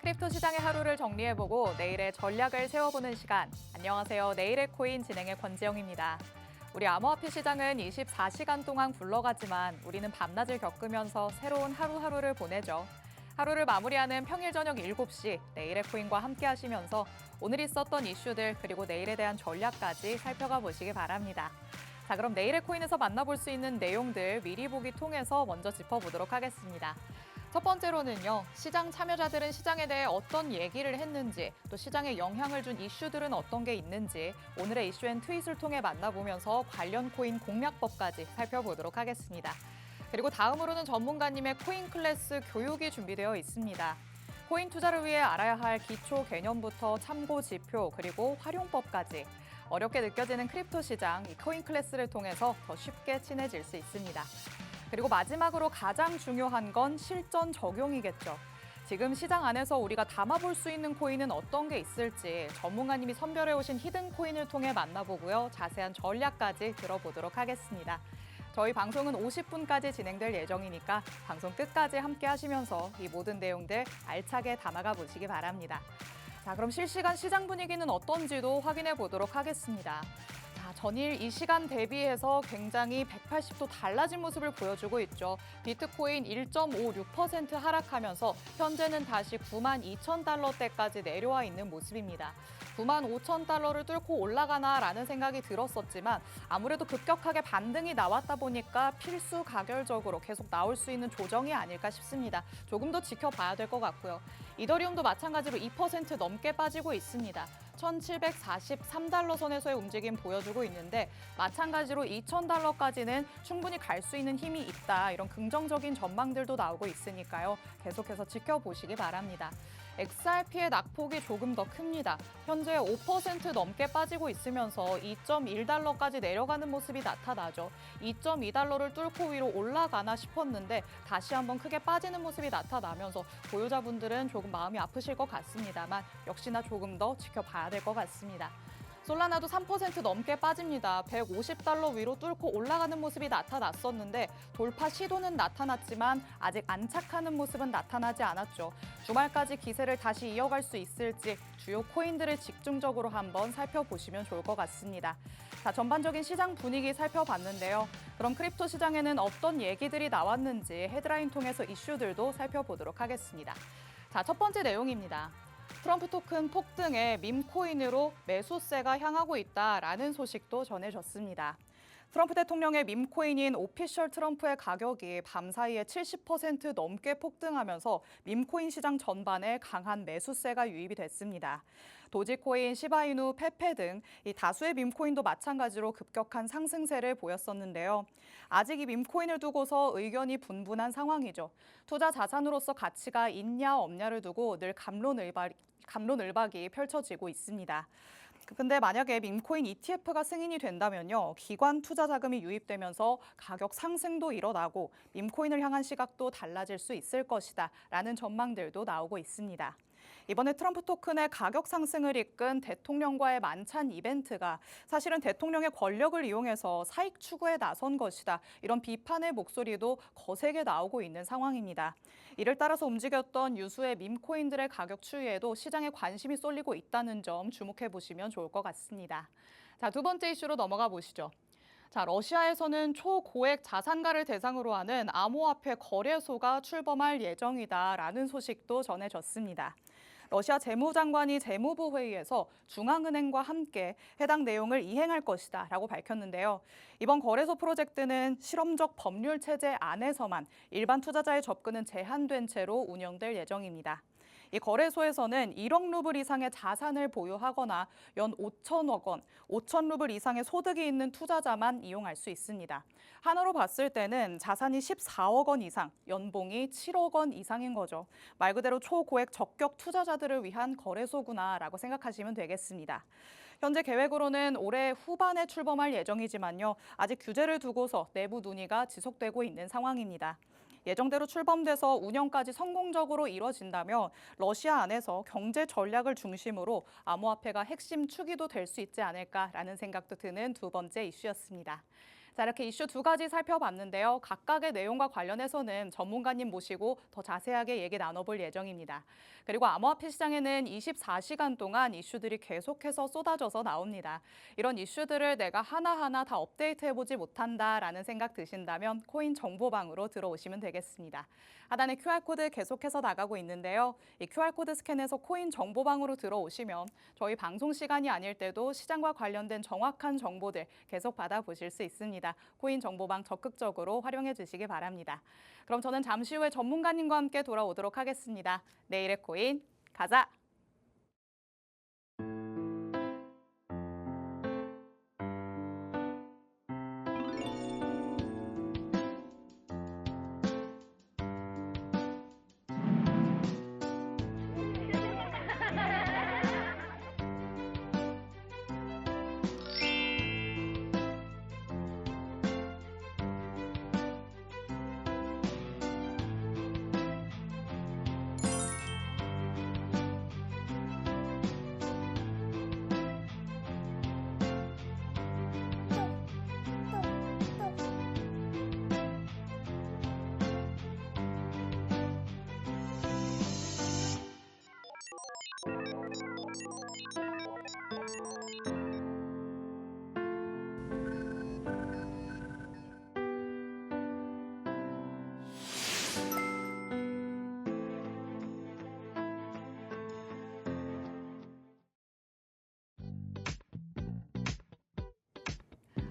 크립토 시장의 하루를 정리해보고 내일의 전략을 세워보는 시간. 안녕하세요. 내일의 코인 진행의 권지영입니다. 우리 암호화폐 시장은 24시간 동안 굴러가지만 우리는 밤낮을 겪으면서 새로운 하루하루를 보내죠. 하루를 마무리하는 평일 저녁 7시 내일의 코인과 함께 하시면서 오늘 있었던 이슈들 그리고 내일에 대한 전략까지 살펴가 보시기 바랍니다. 자, 그럼 내일의 코인에서 만나볼 수 있는 내용들 미리 보기 통해서 먼저 짚어보도록 하겠습니다. 첫 번째로는요, 시장 참여자들은 시장에 대해 어떤 얘기를 했는지, 또 시장에 영향을 준 이슈들은 어떤 게 있는지 오늘의 이슈 앤 트윗을 통해 만나보면서 관련 코인 공략법까지 살펴보도록 하겠습니다. 그리고 다음으로는 전문가님의 코인 클래스 교육이 준비되어 있습니다. 코인 투자를 위해 알아야 할 기초 개념부터 참고 지표 그리고 활용법까지 어렵게 느껴지는 크립토 시장, 이 코인 클래스를 통해서 더 쉽게 친해질 수 있습니다. 그리고 마지막으로 가장 중요한 건 실전 적용이겠죠. 지금 시장 안에서 우리가 담아볼 수 있는 코인은 어떤 게 있을지 전문가님이 선별해 오신 히든 코인을 통해 만나보고요. 자세한 전략까지 들어보도록 하겠습니다. 저희 방송은 50분까지 진행될 예정이니까 방송 끝까지 함께 하시면서 이 모든 내용들 알차게 담아가 보시기 바랍니다. 자, 그럼 실시간 시장 분위기는 어떤지도 확인해 보도록 하겠습니다. 전일 이 시간 대비해서 굉장히 180도 달라진 모습을 보여주고 있죠. 비트코인 1.56% 하락하면서 현재는 다시 92,000달러대까지 내려와 있는 모습입니다. 95,000달러를 뚫고 올라가나라는 생각이 들었었지만 아무래도 급격하게 반등이 나왔다 보니까 필수 가결적으로 계속 나올 수 있는 조정이 아닐까 싶습니다. 조금 더 지켜봐야 될 것 같고요. 이더리움도 마찬가지로 2% 넘게 빠지고 있습니다. 1,743달러 선에서의 움직임 보여주고 있는데 마찬가지로 2,000달러까지는 충분히 갈 수 있는 힘이 있다. 이런 긍정적인 전망들도 나오고 있으니까요. 계속해서 지켜보시기 바랍니다. XRP의 낙폭이 조금 더 큽니다. 현재 5% 넘게 빠지고 있으면서 2.1달러까지 내려가는 모습이 나타나죠. 2.2달러를 뚫고 위로 올라가나 싶었는데 다시 한번 크게 빠지는 모습이 나타나면서 보유자분들은 조금 마음이 아프실 것 같습니다만 역시나 조금 더 지켜봐야 될 것 같습니다. 솔라나도 3% 넘게 빠집니다. 150달러 위로 뚫고 올라가는 모습이 나타났었는데 돌파 시도는 나타났지만 아직 안착하는 모습은 나타나지 않았죠. 주말까지 기세를 다시 이어갈 수 있을지 주요 코인들을 집중적으로 한번 살펴보시면 좋을 것 같습니다. 자, 전반적인 시장 분위기 살펴봤는데요. 그럼 크립토 시장에는 어떤 얘기들이 나왔는지 헤드라인 통해서 이슈들도 살펴보도록 하겠습니다. 자, 첫 번째 내용입니다. 트럼프 토큰 폭등에 밈코인으로 매수세가 향하고 있다라는 소식도 전해졌습니다. 트럼프 대통령의 밈코인인 오피셜 트럼프의 가격이 밤사이에 70% 넘게 폭등하면서 밈코인 시장 전반에 강한 매수세가 유입이 됐습니다. 도지코인, 시바이누, 페페 등 이 다수의 밈코인도 마찬가지로 급격한 상승세를 보였었는데요. 아직 이 밈코인을 두고서 의견이 분분한 상황이죠. 투자 자산으로서 가치가 있냐 없냐를 두고 늘 갑론을박이 펼쳐지고 있습니다. 근데 만약에 밈코인 ETF가 승인이 된다면요, 기관 투자 자금이 유입되면서 가격 상승도 일어나고 밈코인을 향한 시각도 달라질 수 있을 것이다라는 전망들도 나오고 있습니다. 이번에 트럼프 토큰의 가격 상승을 이끈 대통령과의 만찬 이벤트가 사실은 대통령의 권력을 이용해서 사익 추구에 나선 것이다. 이런 비판의 목소리도 거세게 나오고 있는 상황입니다. 이를 따라서 움직였던 유수의 밈코인들의 가격 추이에도 시장에 관심이 쏠리고 있다는 점 주목해 보시면 좋을 것 같습니다. 자, 두 번째 이슈로 넘어가 보시죠. 자, 러시아에서는 초고액 자산가를 대상으로 하는 암호화폐 거래소가 출범할 예정이다라는 소식도 전해졌습니다. 러시아 재무장관이 재무부 회의에서 중앙은행과 함께 해당 내용을 이행할 것이다라고 밝혔는데요. 이번 거래소 프로젝트는 실험적 법률 체제 안에서만 일반 투자자의 접근은 제한된 채로 운영될 예정입니다. 이 거래소에서는 1억 루블 이상의 자산을 보유하거나 연 5천억 원, 5천 루블 이상의 소득이 있는 투자자만 이용할 수 있습니다. 하나로 봤을 때는 자산이 14억 원 이상, 연봉이 7억 원 이상인 거죠. 말 그대로 초고액 적격 투자자들을 위한 거래소구나라고 생각하시면 되겠습니다. 현재 계획으로는 올해 후반에 출범할 예정이지만요. 아직 규제를 두고서 내부 논의가 지속되고 있는 상황입니다. 예정대로 출범돼서 운영까지 성공적으로 이뤄진다면 러시아 안에서 경제 전략을 중심으로 암호화폐가 핵심 축이도 될 수 있지 않을까라는 생각도 드는 두 번째 이슈였습니다. 자, 이렇게 이슈 두 가지 살펴봤는데요. 각각의 내용과 관련해서는 전문가님 모시고 더 자세하게 얘기 나눠볼 예정입니다. 그리고 암호화폐 시장에는 24시간 동안 이슈들이 계속해서 쏟아져서 나옵니다. 이런 이슈들을 내가 하나하나 다 업데이트해보지 못한다라는 생각 드신다면 코인 정보방으로 들어오시면 되겠습니다. 하단에 QR코드 계속해서 나가고 있는데요. 이 QR코드 스캔해서 코인 정보방으로 들어오시면 저희 방송 시간이 아닐 때도 시장과 관련된 정확한 정보들 계속 받아보실 수 있습니다. 코인 정보방 적극적으로 활용해 주시기 바랍니다. 그럼 저는 잠시 후에 전문가님과 함께 돌아오도록 하겠습니다. 내일의 코인 가자!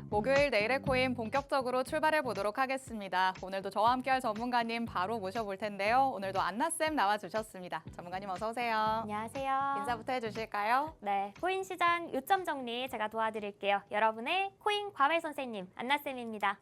목요일 내일의 코인 본격적으로 출발해 보도록 하겠습니다. 오늘도 저와 함께할 전문가님 바로 모셔볼 텐데요. 오늘도 안나쌤 나와주셨습니다. 전문가님 어서 오세요. 안녕하세요. 인사부터 해주실까요? 네, 코인 시장 요점 정리 제가 도와드릴게요. 여러분의 코인 과외 선생님 안나쌤입니다.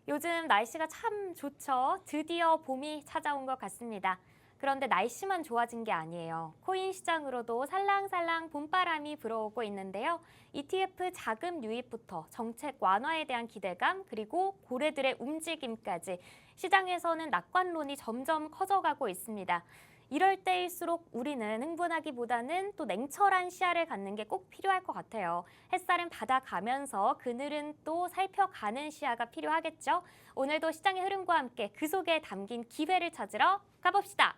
요즘 날씨가 참 좋죠. 드디어 봄이 찾아온 것 같습니다. 그런데 날씨만 좋아진 게 아니에요. 코인 시장으로도 살랑살랑 봄바람이 불어오고 있는데요. ETF 자금 유입부터 정책 완화에 대한 기대감, 그리고 고래들의 움직임까지 시장에서는 낙관론이 점점 커져가고 있습니다. 이럴 때일수록 우리는 흥분하기보다는 또 냉철한 시야를 갖는 게 꼭 필요할 것 같아요. 햇살은 받아가면서 그늘은 또 살펴가는 시야가 필요하겠죠. 오늘도 시장의 흐름과 함께 그 속에 담긴 기회를 찾으러 가봅시다.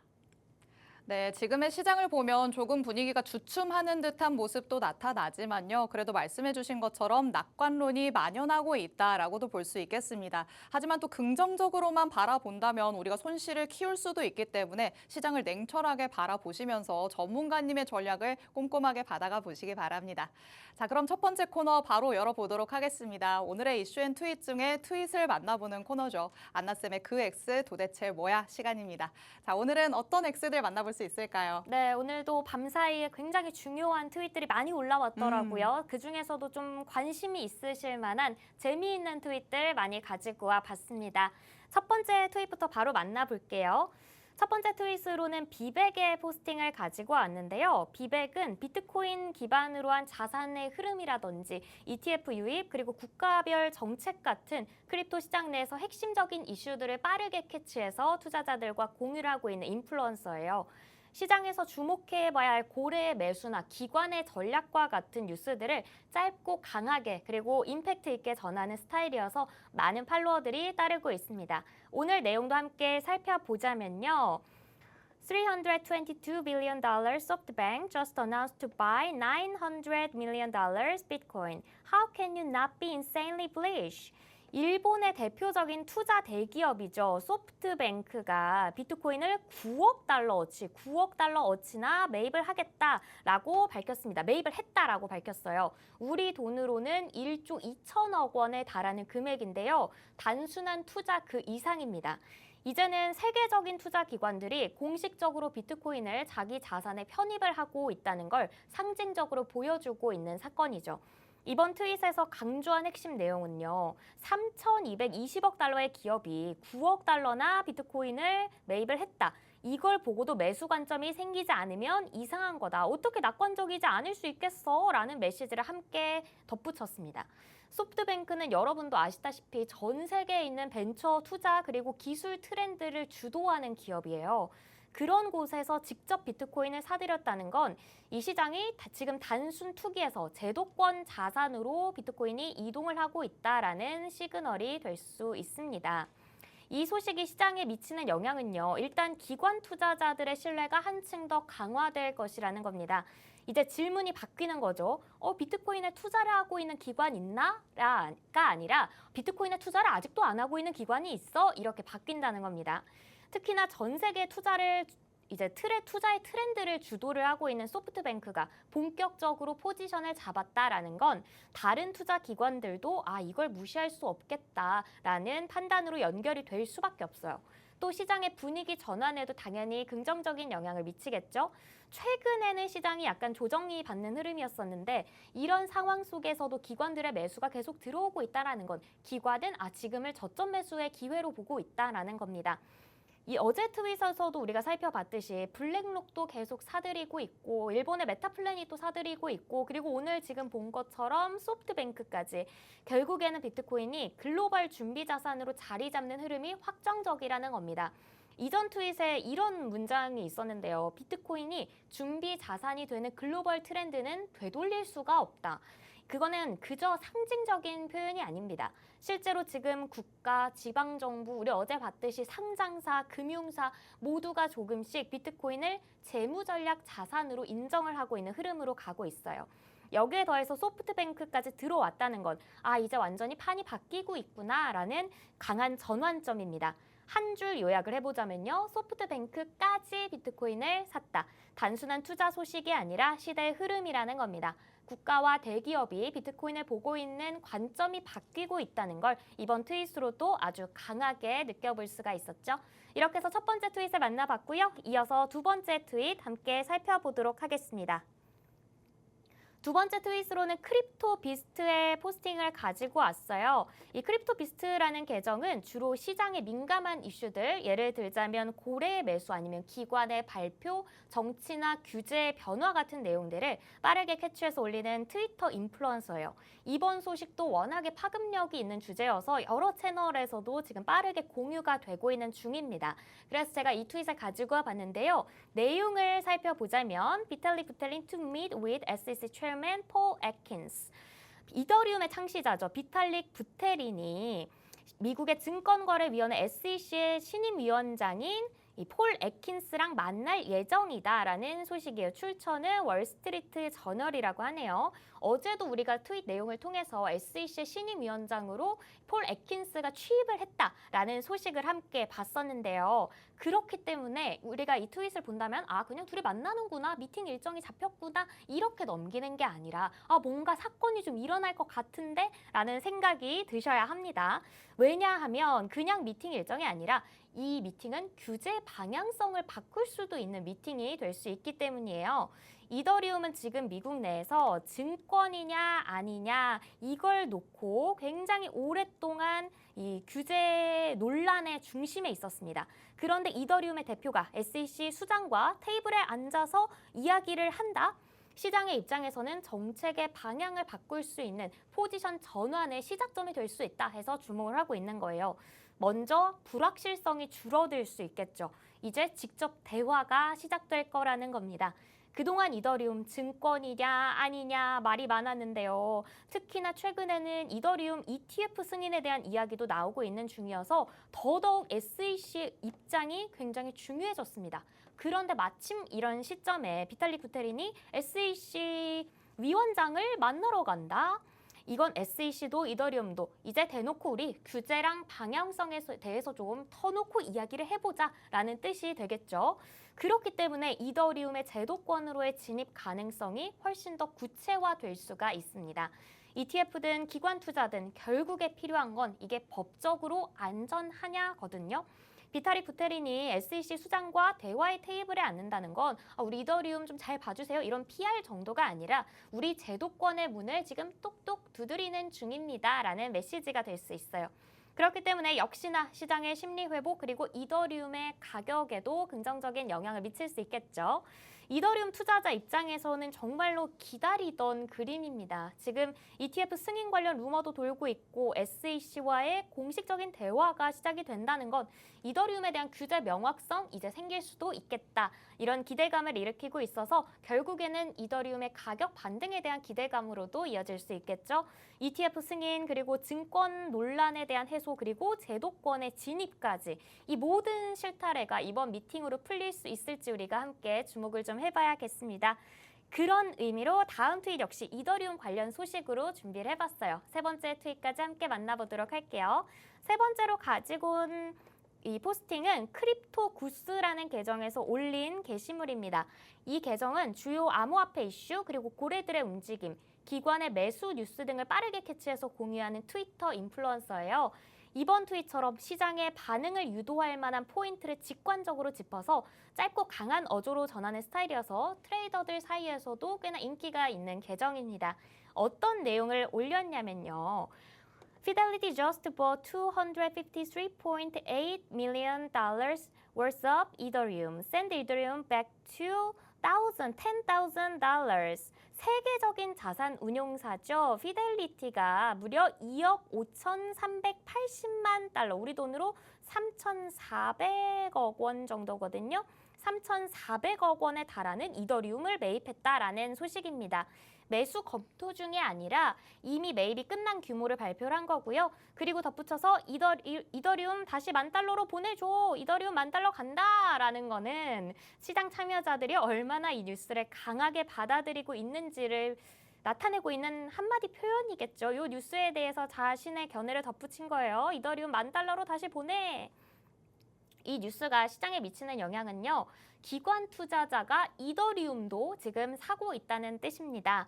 네, 지금의 시장을 보면 조금 분위기가 주춤하는 듯한 모습도 나타나지만요. 그래도 말씀해 주신 것처럼 낙관론이 만연하고 있다라고도 볼 수 있겠습니다. 하지만 또 긍정적으로만 바라본다면 우리가 손실을 키울 수도 있기 때문에 시장을 냉철하게 바라보시면서 전문가님의 전략을 꼼꼼하게 받아가 보시기 바랍니다. 자, 그럼 첫 번째 코너 바로 열어보도록 하겠습니다. 오늘의 이슈앤트윗 중에 트윗을 만나보는 코너죠. 안나쌤의 그 X 도대체 뭐야 시간입니다. 자, 오늘은 어떤 X들 만나볼 수 있을까요? 네, 오늘도 밤사이에 굉장히 중요한 트윗들이 많이 올라왔더라고요. 그중에서도 좀 관심이 있으실 만한 재미있는 트윗들 많이 가지고 와봤습니다. 첫 번째 트윗부터 바로 만나볼게요. 첫 번째 트윗으로는 비백의 포스팅을 가지고 왔는데요. 비백은 비트코인 기반으로 한 자산의 흐름이라든지 ETF 유입, 그리고 국가별 정책 같은 크립토 시장 내에서 핵심적인 이슈들을 빠르게 캐치해서 투자자들과 공유를 하고 있는 인플루언서예요. 시장에서 주목해봐야 할 고래의 매수나 기관의 전략과 같은 뉴스들을 짧고 강하게 그리고 임팩트 있게 전하는 스타일이어서 많은 팔로워들이 따르고 있습니다. 오늘 내용도 함께 살펴보자면요. $322 billion SoftBank just announced to buy $900 million Bitcoin. How can you not be insanely bullish? 일본의 대표적인 투자 대기업이죠. 소프트뱅크가 비트코인을 9억 달러어치나 매입을 하겠다라고 밝혔습니다. 매입을 했다라고 밝혔어요. 우리 돈으로는 1조 2천억 원에 달하는 금액인데요. 단순한 투자 그 이상입니다. 이제는 세계적인 투자 기관들이 공식적으로 비트코인을 자기 자산에 편입을 하고 있다는 걸 상징적으로 보여주고 있는 사건이죠. 이번 트윗에서 강조한 핵심 내용은요. 3,220억 달러의 기업이 9억 달러나 비트코인을 매입을 했다. 이걸 보고도 매수 관점이 생기지 않으면 이상한 거다. 어떻게 낙관적이지 않을 수 있겠어? 라는 메시지를 함께 덧붙였습니다. 소프트뱅크는 여러분도 아시다시피 전 세계에 있는 벤처 투자 그리고 기술 트렌드를 주도하는 기업이에요. 그런 곳에서 직접 비트코인을 사들였다는 건 이 시장이 지금 단순 투기에서 제도권 자산으로 비트코인이 이동을 하고 있다라는 시그널이 될 수 있습니다. 이 소식이 시장에 미치는 영향은요. 일단 기관 투자자들의 신뢰가 한층 더 강화될 것이라는 겁니다. 이제 질문이 바뀌는 거죠. 비트코인에 투자를 하고 있는 기관 있나? 가 아니라 비트코인에 투자를 아직도 안 하고 있는 기관이 있어? 이렇게 바뀐다는 겁니다. 특히나 전 세계 투자의 트렌드를 주도를 하고 있는 소프트뱅크가 본격적으로 포지션을 잡았다라는 건 다른 투자 기관들도 이걸 무시할 수 없겠다라는 판단으로 연결이 될 수밖에 없어요. 또 시장의 분위기 전환에도 당연히 긍정적인 영향을 미치겠죠. 최근에는 시장이 약간 조정이 받는 흐름이었었는데 이런 상황 속에서도 기관들의 매수가 계속 들어오고 있다는 건 기관은 지금을 저점 매수의 기회로 보고 있다는 겁니다. 이 어제 트윗에서도 우리가 살펴봤듯이 블랙록도 계속 사들이고 있고 일본의 메타플래닛 또 사들이고 있고 그리고 오늘 지금 본 것처럼 소프트뱅크까지 결국에는 비트코인이 글로벌 준비 자산으로 자리 잡는 흐름이 확정적이라는 겁니다. 이전 트윗에 이런 문장이 있었는데요. 비트코인이 준비 자산이 되는 글로벌 트렌드는 되돌릴 수가 없다. 그거는 그저 상징적인 표현이 아닙니다. 실제로 지금 국가, 지방정부, 우리 어제 봤듯이 상장사, 금융사 모두가 조금씩 비트코인을 재무전략 자산으로 인정을 하고 있는 흐름으로 가고 있어요. 여기에 더해서 소프트뱅크까지 들어왔다는 건 이제 완전히 판이 바뀌고 있구나라는 강한 전환점입니다. 한 줄 요약을 해보자면요. 소프트뱅크까지 비트코인을 샀다. 단순한 투자 소식이 아니라 시대의 흐름이라는 겁니다. 국가와 대기업이 비트코인을 보고 있는 관점이 바뀌고 있다는 걸 이번 트윗으로도 아주 강하게 느껴볼 수가 있었죠. 이렇게 해서 첫 번째 트윗을 만나봤고요. 이어서 두 번째 트윗 함께 살펴보도록 하겠습니다. 두 번째 트윗으로는 크립토 비스트의 포스팅을 가지고 왔어요. 이 크립토 비스트라는 계정은 주로 시장에 민감한 이슈들, 예를 들자면 고래 매수 아니면 기관의 발표, 정치나 규제의 변화 같은 내용들을 빠르게 캐치해서 올리는 트위터 인플루언서예요. 이번 소식도 워낙에 파급력이 있는 주제여서 여러 채널에서도 지금 빠르게 공유가 되고 있는 중입니다. 그래서 제가 이 트윗을 가지고 와봤는데요. 내용을 살펴보자면 비탈릭 부테린 to meet with SEC Chairman Paul Atkins. 이더리움의 창시자죠. 비탈릭 부테린이 미국의 증권거래위원회 SEC의 신임위원장인 이 폴 애킨스랑 만날 예정이다라는 소식이에요. 출처는 월스트리트 저널이라고 하네요. 어제도 우리가 트윗 내용을 통해서 SEC의 신임위원장으로 폴 애킨스가 취입을 했다라는 소식을 함께 봤었는데요. 그렇기 때문에 우리가 이 트윗을 본다면 그냥 둘이 만나는구나, 미팅 일정이 잡혔구나 이렇게 넘기는 게 아니라 뭔가 사건이 좀 일어날 것 같은데 라는 생각이 드셔야 합니다. 왜냐하면 그냥 미팅 일정이 아니라 이 미팅은 규제 방향성을 바꿀 수도 있는 미팅이 될 수 있기 때문이에요. 이더리움은 지금 미국 내에서 증권이냐 아니냐 이걸 놓고 굉장히 오랫동안 이 규제 논란의 중심에 있었습니다. 그런데 이더리움의 대표가 SEC 수장과 테이블에 앉아서 이야기를 한다? 시장의 입장에서는 정책의 방향을 바꿀 수 있는 포지션 전환의 시작점이 될 수 있다 해서 주목을 하고 있는 거예요. 먼저 불확실성이 줄어들 수 있겠죠. 이제 직접 대화가 시작될 거라는 겁니다. 그동안 이더리움 증권이냐 아니냐 말이 많았는데요. 특히나 최근에는 이더리움 ETF 승인에 대한 이야기도 나오고 있는 중이어서 더더욱 SEC의 입장이 굉장히 중요해졌습니다. 그런데 마침 이런 시점에 비탈릭 부테린이 SEC 위원장을 만나러 간다. 이건 SEC도 이더리움도 이제 대놓고 우리 규제랑 방향성에 대해서 좀 터놓고 이야기를 해보자라는 뜻이 되겠죠. 그렇기 때문에 이더리움의 제도권으로의 진입 가능성이 훨씬 더 구체화될 수가 있습니다. ETF든 기관 투자든 결국에 필요한 건 이게 법적으로 안전하냐거든요. 비탈릭 부테린이 SEC 수장과 대화의 테이블에 앉는다는 건 우리 이더리움 좀 잘 봐주세요 이런 PR 정도가 아니라 우리 제도권의 문을 지금 똑똑 두드리는 중입니다라는 메시지가 될 수 있어요. 그렇기 때문에 역시나 시장의 심리 회복 그리고 이더리움의 가격에도 긍정적인 영향을 미칠 수 있겠죠. 이더리움 투자자 입장에서는 정말로 기다리던 그림입니다. 지금 ETF 승인 관련 루머도 돌고 있고 SEC와의 공식적인 대화가 시작이 된다는 건 이더리움에 대한 규제 명확성 이제 생길 수도 있겠다. 이런 기대감을 일으키고 있어서 결국에는 이더리움의 가격 반등에 대한 기대감으로도 이어질 수 있겠죠. ETF 승인 그리고 증권 논란에 대한 해소 그리고 제도권의 진입까지 이 모든 실타래가 이번 미팅으로 풀릴 수 있을지 우리가 함께 주목을 좀 해봐야겠습니다. 그런 의미로 다음 트윗 역시 이더리움 관련 소식으로 준비를 해봤어요. 세 번째 트윗까지 함께 만나보도록 할게요. 세 번째로 가지고 온 이 포스팅은 크립토구스라는 계정에서 올린 게시물입니다. 이 계정은 주요 암호화폐 이슈 그리고 고래들의 움직임, 기관의 매수 뉴스 등을 빠르게 캐치해서 공유하는 트위터 인플루언서예요. 이번 트윗처럼 시장의 반응을 유도할 만한 포인트를 직관적으로 짚어서 짧고 강한 어조로 전하는 스타일이어서 트레이더들 사이에서도 꽤나 인기가 있는 계정입니다. 어떤 내용을 올렸냐면요. Fidelity just bought $253.8 million worth of Ethereum. Send Ethereum back to $10,000. 세계적인 자산 운용사죠. 피델리티가 무려 2억 5,380만 달러, 우리 돈으로 3,400억 원 정도거든요. 3,400억 원에 달하는 이더리움을 매입했다라는 소식입니다. 매수 검토 중이 아니라 이미 매입이 끝난 규모를 발표를 한 거고요. 그리고 덧붙여서 이더리움 다시 $10,000로 보내줘. 이더리움 $10,000 간다라는 거는 시장 참여자들이 얼마나 이 뉴스를 강하게 받아들이고 있는지를 나타내고 있는 한마디 표현이겠죠. 이 뉴스에 대해서 자신의 견해를 덧붙인 거예요. 이더리움 $10,000로 다시 보내. 이 뉴스가 시장에 미치는 영향은요. 기관 투자자가 이더리움도 지금 사고 있다는 뜻입니다.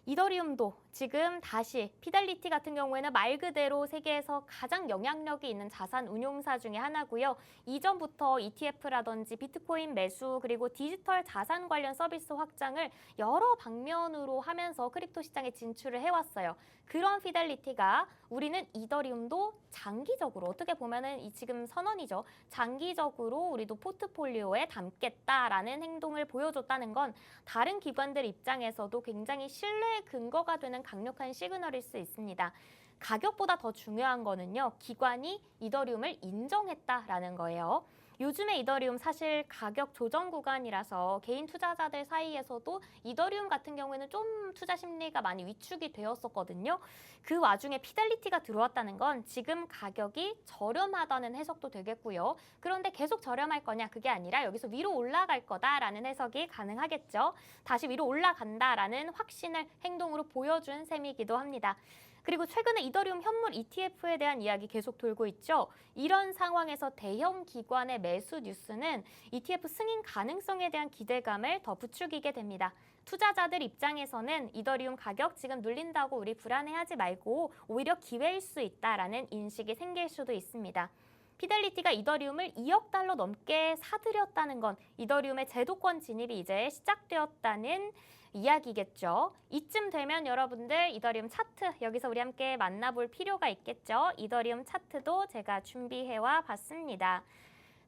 이더리움도 지금 다시 피델리티 같은 경우에는 말 그대로 세계에서 가장 영향력이 있는 자산 운용사 중에 하나고요. 이전부터 ETF라든지 비트코인 매수 그리고 디지털 자산 관련 서비스 확장을 여러 방면으로 하면서 크립토 시장에 진출을 해왔어요. 그런 피델리티가 우리는 이더리움도 장기적으로 어떻게 보면은 이 지금 선언이죠. 장기적으로 우리도 포트폴리오에 담겠다라는 행동을 보여줬다는 건 다른 기관들 입장에서도 굉장히 신뢰의 근거가 되는 강력한 시그널일 수 있습니다. 가격보다 더 중요한 거는요. 기관이 이더리움을 인정했다라는 거예요. 요즘에 이더리움 사실 가격 조정 구간이라서 개인 투자자들 사이에서도 이더리움 같은 경우에는 좀 투자 심리가 많이 위축이 되었었거든요. 그 와중에 피델리티가 들어왔다는 건 지금 가격이 저렴하다는 해석도 되겠고요. 그런데 계속 저렴할 거냐 그게 아니라 여기서 위로 올라갈 거다라는 해석이 가능하겠죠. 다시 위로 올라간다라는 확신을 행동으로 보여준 셈이기도 합니다. 그리고 최근에 이더리움 현물 ETF에 대한 이야기 계속 돌고 있죠. 이런 상황에서 대형 기관의 매수 뉴스는 ETF 승인 가능성에 대한 기대감을 더 부추기게 됩니다. 투자자들 입장에서는 이더리움 가격 지금 눌린다고 우리 불안해하지 말고 오히려 기회일 수 있다라는 인식이 생길 수도 있습니다. 피델리티가 이더리움을 $2억 넘게 사들였다는 건 이더리움의 제도권 진입이 이제 시작되었다는 이야기겠죠. 이쯤 되면 여러분들 이더리움 차트 여기서 우리 함께 만나볼 필요가 있겠죠. 이더리움 차트도 제가 준비해와 봤습니다.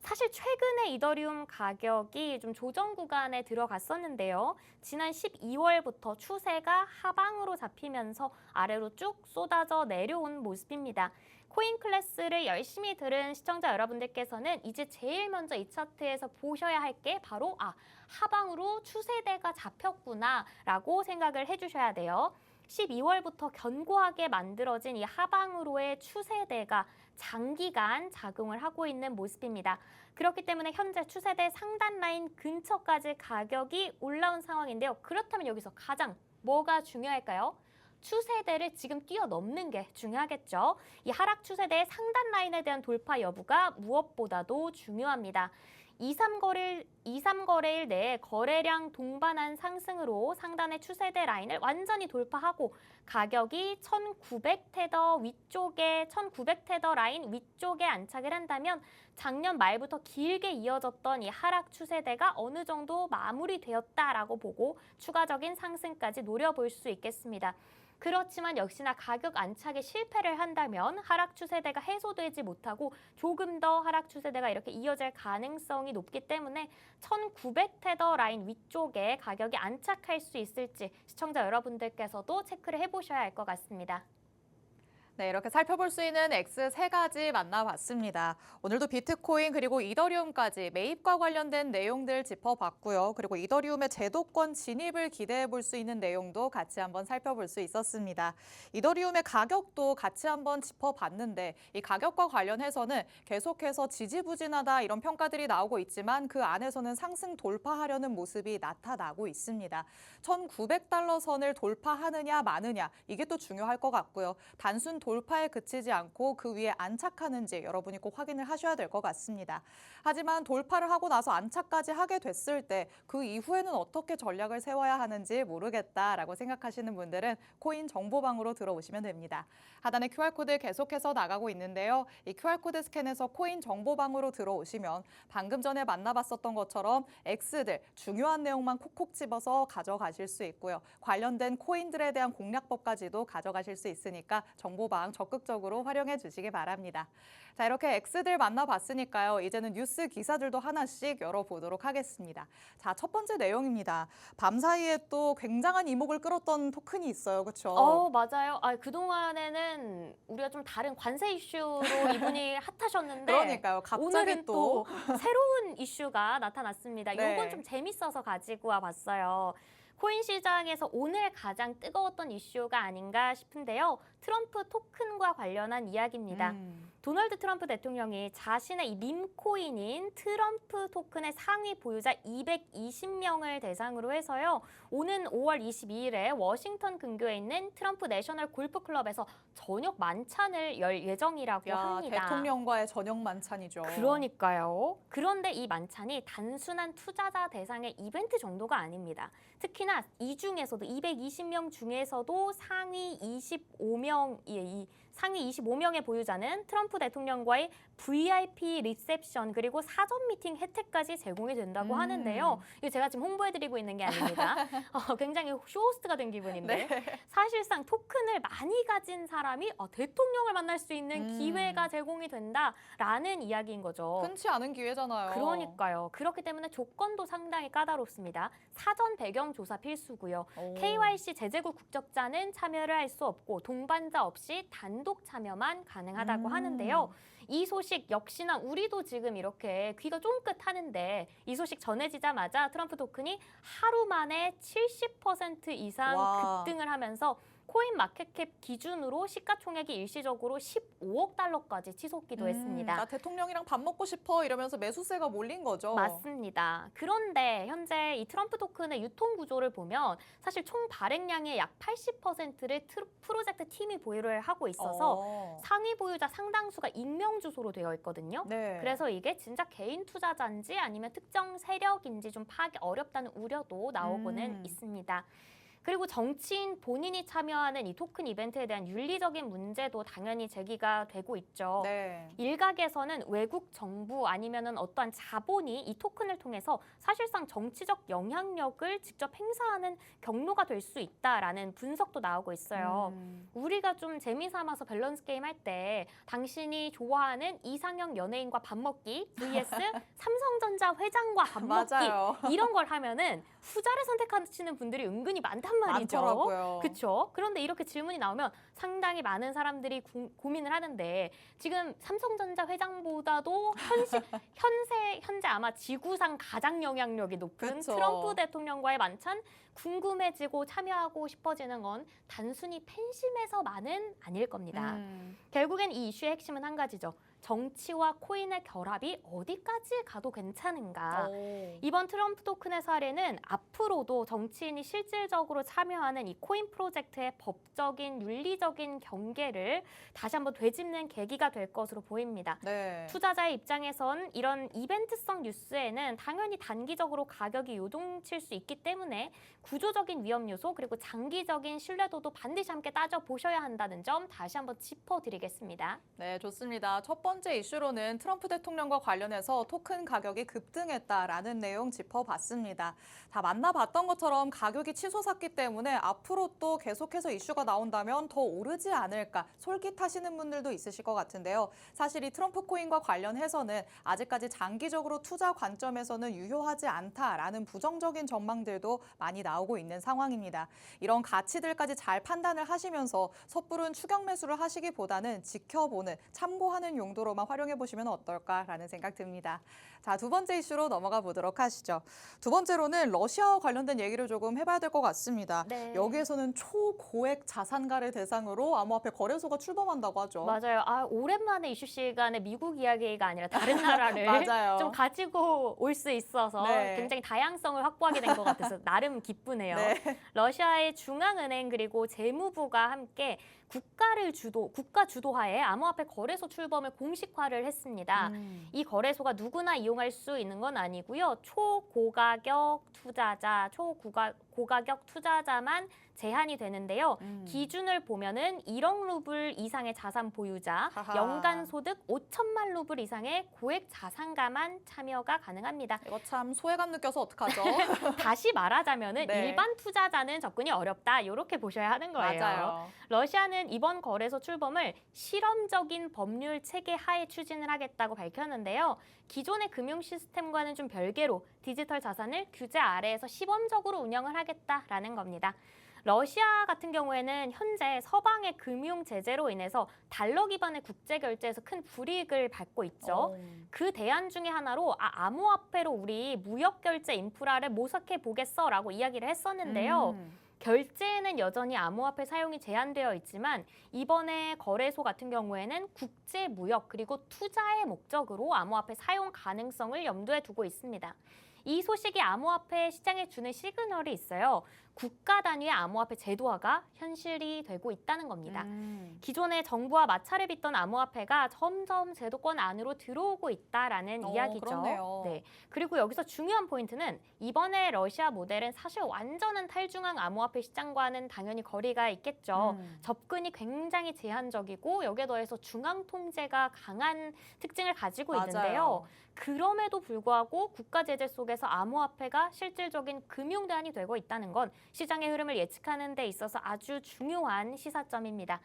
사실 최근에 이더리움 가격이 좀 조정 구간에 들어갔었는데요. 지난 12월부터 추세가 하방으로 잡히면서 아래로 쭉 쏟아져 내려온 모습입니다. 코인 클래스를 열심히 들은 시청자 여러분들께서는 이제 제일 먼저 이 차트에서 보셔야 할 게 바로 하방으로 추세대가 잡혔구나라고 생각을 해주셔야 돼요. 12월부터 견고하게 만들어진 이 하방으로의 추세대가 장기간 작용을 하고 있는 모습입니다. 그렇기 때문에 현재 추세대 상단 라인 근처까지 가격이 올라온 상황인데요. 그렇다면 여기서 가장 뭐가 중요할까요? 추세대를 지금 뛰어넘는 게 중요하겠죠. 이 하락 추세대의 상단 라인에 대한 돌파 여부가 무엇보다도 중요합니다. 2-3거래일 내에 거래량 동반한 상승으로 상단의 추세대 라인을 완전히 돌파하고 가격이 1900테더 위쪽에 1900테더 라인 위쪽에 안착을 한다면 작년 말부터 길게 이어졌던 이 하락 추세대가 어느 정도 마무리되었다라고 보고 추가적인 상승까지 노려볼 수 있겠습니다. 그렇지만 역시나 가격 안착에 실패를 한다면 하락 추세대가 해소되지 못하고 조금 더 하락 추세대가 이렇게 이어질 가능성이 높기 때문에 1900테더 라인 위쪽에 가격이 안착할 수 있을지 시청자 여러분들께서도 체크를 해보셔야 할 것 같습니다. 네, 이렇게 살펴볼 수 있는 X 세 가지 만나봤습니다. 오늘도 비트코인 그리고 이더리움까지 매입과 관련된 내용들 짚어봤고요. 그리고 이더리움의 제도권 진입을 기대해 볼 수 있는 내용도 같이 한번 살펴볼 수 있었습니다. 이더리움의 가격도 같이 한번 짚어봤는데 이 가격과 관련해서는 계속해서 지지부진하다 이런 평가들이 나오고 있지만 그 안에서는 상승 돌파하려는 모습이 나타나고 있습니다. 1,900달러 선을 돌파하느냐 마느냐 이게 또 중요할 것 같고요. 단순 돌파에 그치지 않고 그 위에 안착하는지 여러분이 꼭 확인을 하셔야 될 것 같습니다. 하지만 돌파를 하고 나서 안착까지 하게 됐을 때 그 이후에는 어떻게 전략을 세워야 하는지 모르겠다라고 생각하시는 분들은 코인 정보방으로 들어오시면 됩니다. 하단에 QR코드 계속해서 나가고 있는데요. 이 QR코드 스캔해서 코인 정보방으로 들어오시면 방금 전에 만나봤었던 것처럼 X들 중요한 내용만 콕콕 집어서 가져가실 수 있고요. 관련된 코인들에 대한 공략법까지도 가져가실 수 있으니까 정보방 적극적으로 활용해 주시기 바랍니다. 자, 이렇게 X들 만나봤으니까요. 이제는 뉴스 기사들도 하나씩 열어보도록 하겠습니다. 자, 첫 번째 내용입니다. 밤사이에 또 굉장한 이목을 끌었던 토큰이 있어요. 그렇죠? 맞아요. 그동안에는 우리가 좀 다른 관세 이슈로 이분이 핫하셨는데 그러니까요. 갑자기 오늘은 또 또 새로운 이슈가 나타났습니다. 네. 이건 좀 재밌어서 가지고 와봤어요. 코인 시장에서 오늘 가장 뜨거웠던 이슈가 아닌가 싶은데요. 트럼프 토큰과 관련한 이야기입니다. 도널드 트럼프 대통령이 자신의 이 밈코인인 트럼프 토큰의 상위 보유자 220명을 대상으로 해서요. 오는 5월 22일에 워싱턴 근교에 있는 트럼프 내셔널 골프클럽에서 저녁 만찬을 열 예정이라고 합니다. 대통령과의 저녁 만찬이죠. 그러니까요. 그런데 이 만찬이 단순한 투자자 대상의 이벤트 정도가 아닙니다. 특히나 이 중에서도 220명 중에서도 상위 25명의 보유자는 트럼프 대통령과의 VIP 리셉션 그리고 사전 미팅 혜택까지 제공이 된다고 하는데요. 이거 제가 지금 홍보해드리고 있는 게 아닙니다. 굉장히 쇼호스트가 된 기분인데 네. 사실상 토큰을 많이 가진 사람이 대통령을 만날 수 있는 기회가 제공이 된다라는 이야기인 거죠. 흔치 않은 기회잖아요. 그러니까요. 그렇기 때문에 조건도 상당히 까다롭습니다. 사전 배경 조사 필수고요. 오. KYC 제재국 국적자는 참여를 할 수 없고 동반자 없이 단독 참여만 가능하다고 하는데요. 이 소식 역시나 우리도 지금 이렇게 귀가 쫑긋하는데 이 소식 전해지자마자 트럼프 토큰이 하루 만에 70% 이상 와. 급등을 하면서 코인 마켓캡 기준으로 시가총액이 일시적으로 15억 달러까지 치솟기도 했습니다. 나 대통령이랑 밥 먹고 싶어 이러면서 매수세가 몰린 거죠. 맞습니다. 그런데 현재 이 트럼프 토큰의 유통 구조를 보면 사실 총 발행량의 약 80%를 프로젝트 팀이 보유를 하고 있어서 상위 보유자 상당수가 익명 주소로 되어 있거든요. 네. 그래서 이게 진짜 개인 투자자인지 아니면 특정 세력인지 좀 파악이 어렵다는 우려도 나오고는 있습니다. 그리고 정치인 본인이 참여하는 이 토큰 이벤트에 대한 윤리적인 문제도 당연히 제기가 되고 있죠. 네. 일각에서는 외국 정부 아니면은 어떠한 자본이 이 토큰을 통해서 사실상 정치적 영향력을 직접 행사하는 경로가 될 수 있다라는 분석도 나오고 있어요. 우리가 좀 재미삼아서 밸런스 게임 할 때 당신이 좋아하는 이상형 연예인과 밥 먹기 vs 삼성전자 회장과 밥 먹기 맞아요. 이런 걸 하면은 후자를 선택하시는 분들이 은근히 많단 말이죠. 많더라고요. 그렇죠. 그런데 이렇게 질문이 나오면 상당히 많은 사람들이 고민을 하는데 지금 삼성전자 회장보다도 현재 아마 지구상 가장 영향력이 높은 그쵸. 트럼프 대통령과의 만찬 궁금해지고 참여하고 싶어지는 건 단순히 팬심에서만은 아닐 겁니다. 결국엔 이 이슈의 핵심은 한 가지죠. 정치와 코인의 결합이 어디까지 가도 괜찮은가. 이번 트럼프 토큰의 사례는 앞으로도 정치인이 실질적으로 참여하는 이 코인 프로젝트의 법적인 윤리적인 경계를 다시 한번 되짚는 계기가 될 것으로 보입니다. 네. 투자자의 입장에선 이런 이벤트성 뉴스에는 당연히 단기적으로 가격이 요동칠 수 있기 때문에 구조적인 위험 요소 그리고 장기적인 신뢰도도 반드시 함께 따져보셔야 한다는 점 다시 한번 짚어드리겠습니다. 네, 좋습니다. 첫 번째 이슈로는 트럼프 대통령과 관련해서 토큰 가격이 급등했다라는 내용 짚어봤습니다. 다 만나봤던 것처럼 가격이 치솟았기 때문에 앞으로 또 계속해서 이슈가 나온다면 더 오르지 않을까 솔깃하시는 분들도 있으실 것 같은데요. 사실 이 트럼프 코인과 관련해서는 아직까지 장기적으로 투자 관점에서는 유효하지 않다라는 부정적인 전망들도 많이 나오고 있는 상황입니다. 이런 가치들까지 잘 판단을 하시면서 섣부른 추격 매수를 하시기보다는 지켜보는, 참고하는 용도로만 활용해 보시면 어떨까라는 생각 듭니다. 자, 두 번째 이슈로 넘어가 보도록 하시죠. 두 번째로는 러시아와 관련된 얘기를 조금 해봐야 될 것 같습니다. 네. 여기에서는 초고액 자산가를 대상으로 암호화폐 거래소가 출범한다고 하죠. 맞아요. 오랜만에 이슈 시간에 미국 이야기가 아니라 다른 나라를 맞아요. 좀 가지고 올 수 있어서 네. 굉장히 다양성을 확보하게 된 것 같아서 나름 기쁘네요. 네. 러시아의 중앙은행 그리고 재무부가 함께 국가 주도하에 암호화폐 거래소 출범을 공식화를 했습니다. 이 거래소가 누구나 이용할 수 있는 건 아니고요. 초고가격 투자자만 제한이 되는데요. 기준을 보면은 1억 루블 이상의 자산 보유자, 하하. 연간 소득 5천만 루블 이상의 고액 자산가만 참여가 가능합니다. 이거 참 소외감 느껴서 어떡하죠? 다시 말하자면은 네. 일반 투자자는 접근이 어렵다. 이렇게 보셔야 하는 거예요. 맞아요. 러시아는 이번 거래소 출범을 실험적인 법률 체계 하에 추진을 하겠다고 밝혔는데요. 기존의 금융 시스템과는 좀 별개로 디지털 자산을 규제 아래에서 시범적으로 운영을 하겠다라는 겁니다. 러시아 같은 경우에는 현재 서방의 금융 제재로 인해서 달러 기반의 국제 결제에서 큰 불이익을 받고 있죠. 그 대안 중에 하나로 암호화폐로 우리 무역 결제 인프라를 모색해 보겠어라고 이야기를 했었는데요. 결제에는 여전히 암호화폐 사용이 제한되어 있지만 이번에 거래소 같은 경우에는 국제 무역 그리고 투자의 목적으로 암호화폐 사용 가능성을 염두에 두고 있습니다. 이 소식이 암호화폐 시장에 주는 시그널이 있어요. 국가 단위의 암호화폐 제도화가 현실이 되고 있다는 겁니다. 기존에 정부와 마찰을 빚던 암호화폐가 점점 제도권 안으로 들어오고 있다라는 이야기죠. 그렇네요. 네. 그리고 여기서 중요한 포인트는 이번에 러시아 모델은 사실 완전한 탈중앙 암호화폐 시장과는 당연히 거리가 있겠죠. 접근이 굉장히 제한적이고 여기에 더해서 중앙 통제가 강한 특징을 가지고 있는데요. 그럼에도 불구하고 국가 제재 속에서 암호화폐가 실질적인 금융 대안이 되고 있다는 건 시장의 흐름을 예측하는 데 있어서 아주 중요한 시사점입니다.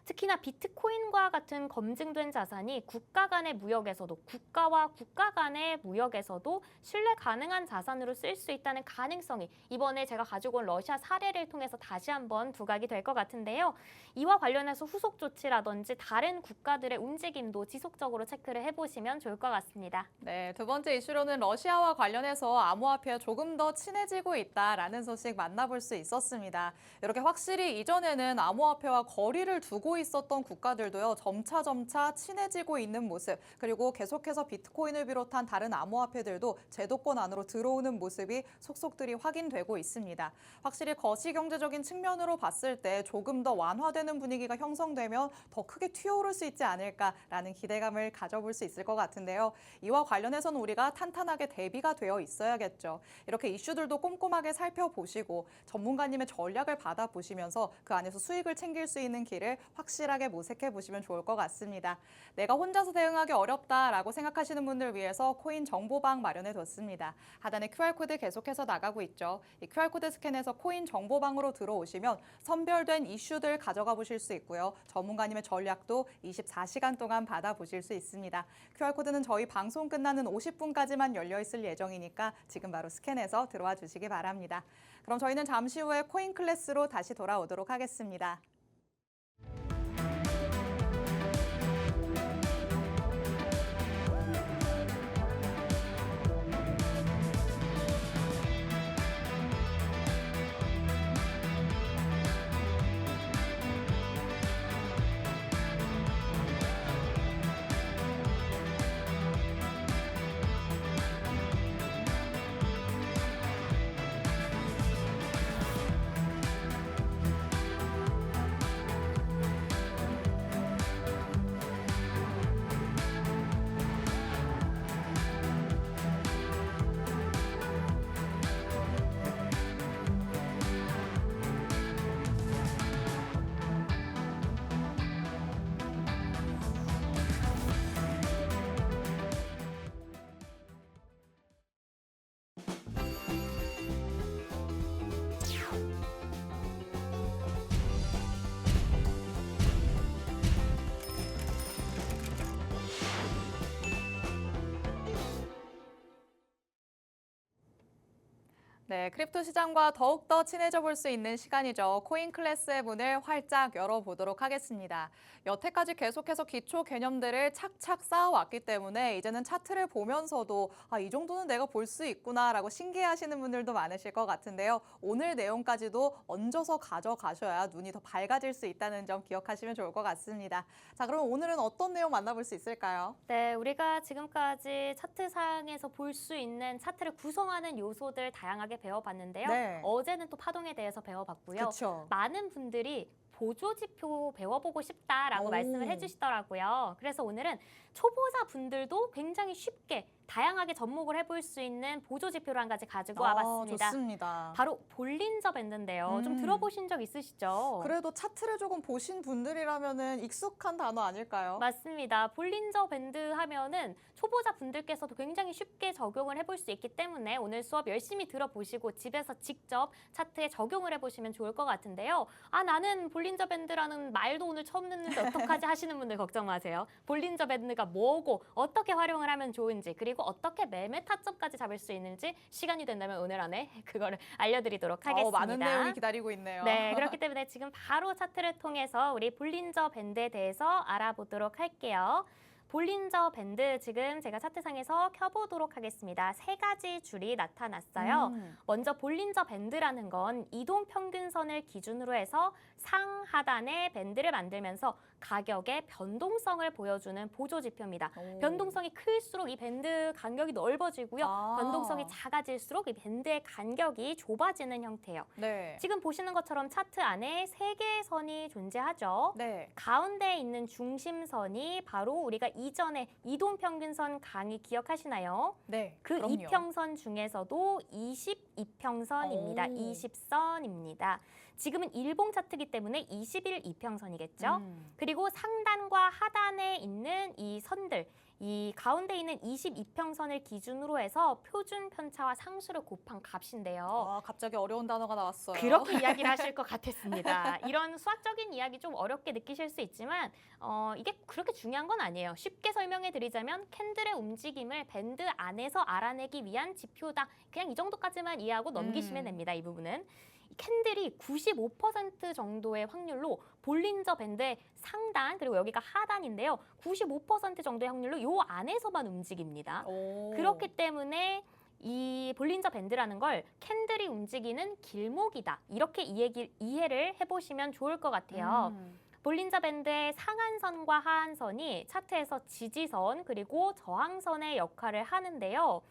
특히나 비트코인과 같은 검증된 자산이 국가 간의 무역에서도 국가와 국가 간의 무역에서도 신뢰 가능한 자산으로 쓸 수 있다는 가능성이 이번에 제가 가지고 온 러시아 사례를 통해서 다시 한번 부각이 될 것 같은데요. 이와 관련해서 후속 조치라든지 다른 국가들의 움직임도 지속적으로 체크를 해보시면 좋을 것 같습니다. 네, 두 번째 이슈로는 러시아와 관련해서 암호화폐와 조금 더 친해지고 있다라는 소식 만나볼 수 있었습니다. 이렇게 확실히 이전에는 암호화폐와 거리를 두고 있었던 국가들도요, 점차 친해지고 있는 모습, 그리고 계속해서 비트코인을 비롯한 다른 암호화폐들도 제도권 안으로 들어오는 모습이 속속들이 확인되고 있습니다. 확실히 거시경제적인 측면으로 봤을 때 조금 더 완화되는 분위기가 형성되면 더 크게 튀어오를 수 있지 않을까라는 기대감을 가져볼 수 있을 것 같은데요. 이와 관련해서는 우리가 탄탄하게 대비가 되어 있어야겠죠. 이렇게 이슈들도 꼼꼼하게 살펴보시고 전문가님의 전략을 받아보시면서 그 안에서 수익을 챙길 수 있는 길을 확실하게 모색해 보시면 좋을 것 같습니다. 내가 혼자서 대응하기 어렵다라고 생각하시는 분들 위해서 코인 정보방 마련해 뒀습니다. 하단에 QR코드 계속해서 나가고 있죠. 이 QR코드 스캔해서 코인 정보방으로 들어오시면 선별된 이슈들 가져가 보실 수 있고요. 전문가님의 전략도 24시간 동안 받아보실 수 있습니다. QR코드는 저희 방송 끝나는 50분까지만 열려 있을 예정이니까 지금 바로 스캔해서 들어와 주시기 바랍니다. 그럼 저희는 잠시 후에 코인 클래스로 다시 돌아오도록 하겠습니다. 네, 크립토 시장과 더욱더 친해져 볼 수 있는 시간이죠. 코인 클래스의 문을 활짝 열어보도록 하겠습니다. 여태까지 계속해서 기초 개념들을 착착 쌓아왔기 때문에 이제는 차트를 보면서도 이 정도는 내가 볼 수 있구나라고 신기해하시는 분들도 많으실 것 같은데요. 오늘 내용까지도 얹어서 가져가셔야 눈이 더 밝아질 수 있다는 점 기억하시면 좋을 것 같습니다. 자, 그럼 오늘은 어떤 내용 만나볼 수 있을까요? 네, 우리가 지금까지 차트상에서 볼 수 있는 차트를 구성하는 요소들 다양하게 배워봤는데요. 네. 어제는 또 파동에 대해서 배워봤고요. 그렇죠. 많은 분들이 보조지표 배워보고 싶다라고 오. 말씀을 해주시더라고요. 그래서 오늘은 초보자 분들도 굉장히 쉽게 다양하게 접목을 해볼 수 있는 보조지표를 한 가지 가지고 와봤습니다. 좋습니다. 바로 볼린저 밴드인데요. 좀 들어보신 적 있으시죠? 그래도 차트를 조금 보신 분들이라면은 익숙한 단어 아닐까요? 맞습니다. 볼린저 밴드 하면은 초보자 분들께서도 굉장히 쉽게 적용을 해볼 수 있기 때문에 오늘 수업 열심히 들어보시고 집에서 직접 차트에 적용을 해보시면 좋을 것 같은데요. 나는 볼린저 밴드라는 말도 오늘 처음 듣는데 어떡하지 하시는 분들 걱정 마세요. 볼린저 밴드가 뭐고 어떻게 활용을 하면 좋은지 그리고 어떻게 매매 타점까지 잡을 수 있는지 시간이 된다면 오늘 안에 그거를 알려드리도록 하겠습니다. 많은 내용이 기다리고 있네요. 네, 그렇기 때문에 지금 바로 차트를 통해서 우리 볼린저 밴드에 대해서 알아보도록 할게요. 볼린저 밴드 지금 제가 차트상에서 켜보도록 하겠습니다. 세 가지 줄이 나타났어요. 먼저 볼린저 밴드라는 건 이동평균선을 기준으로 해서 상하단에 밴드를 만들면서 가격의 변동성을 보여주는 보조지표입니다. 변동성이 클수록 이 밴드 간격이 넓어지고요. 변동성이 작아질수록 이 밴드의 간격이 좁아지는 형태예요. 네. 지금 보시는 것처럼 차트 안에 세 개의 선이 존재하죠. 네. 가운데 있는 중심선이 바로 우리가 이전에 이동평균선 강의 기억하시나요? 네. 그 그럼요. 이평선 중에서도 22평선입니다. 오. 20선입니다. 지금은 일봉 차트이기 때문에 21 이평선이겠죠. 음. 그리고 상단과 하단에 있는 이 선들, 이 가운데 있는 22평선을 기준으로 해서 표준 편차와 상수를 곱한 값인데요. 갑자기 어려운 단어가 나왔어요. 그렇게 이야기를 하실 것 같았습니다. 이런 수학적인 이야기 좀 어렵게 느끼실 수 있지만 이게 그렇게 중요한 건 아니에요. 쉽게 설명해 드리자면 캔들의 움직임을 밴드 안에서 알아내기 위한 지표다. 그냥 이 정도까지만 이해하고 넘기시면 됩니다. 이 부분은. 이 캔들이 95% 정도의 확률로 볼린저 밴드의 상단 그리고 여기가 하단인데요. 95% 정도의 확률로 요 안에서만 움직입니다. 그렇기 때문에 이 볼린저 밴드라는 걸 캔들이 움직이는 길목이다. 이렇게 이해를 해보시면 좋을 것 같아요. 볼린저 밴드의 상한선과 하한선이 차트에서 지지선 그리고 저항선의 역할을 하는데요.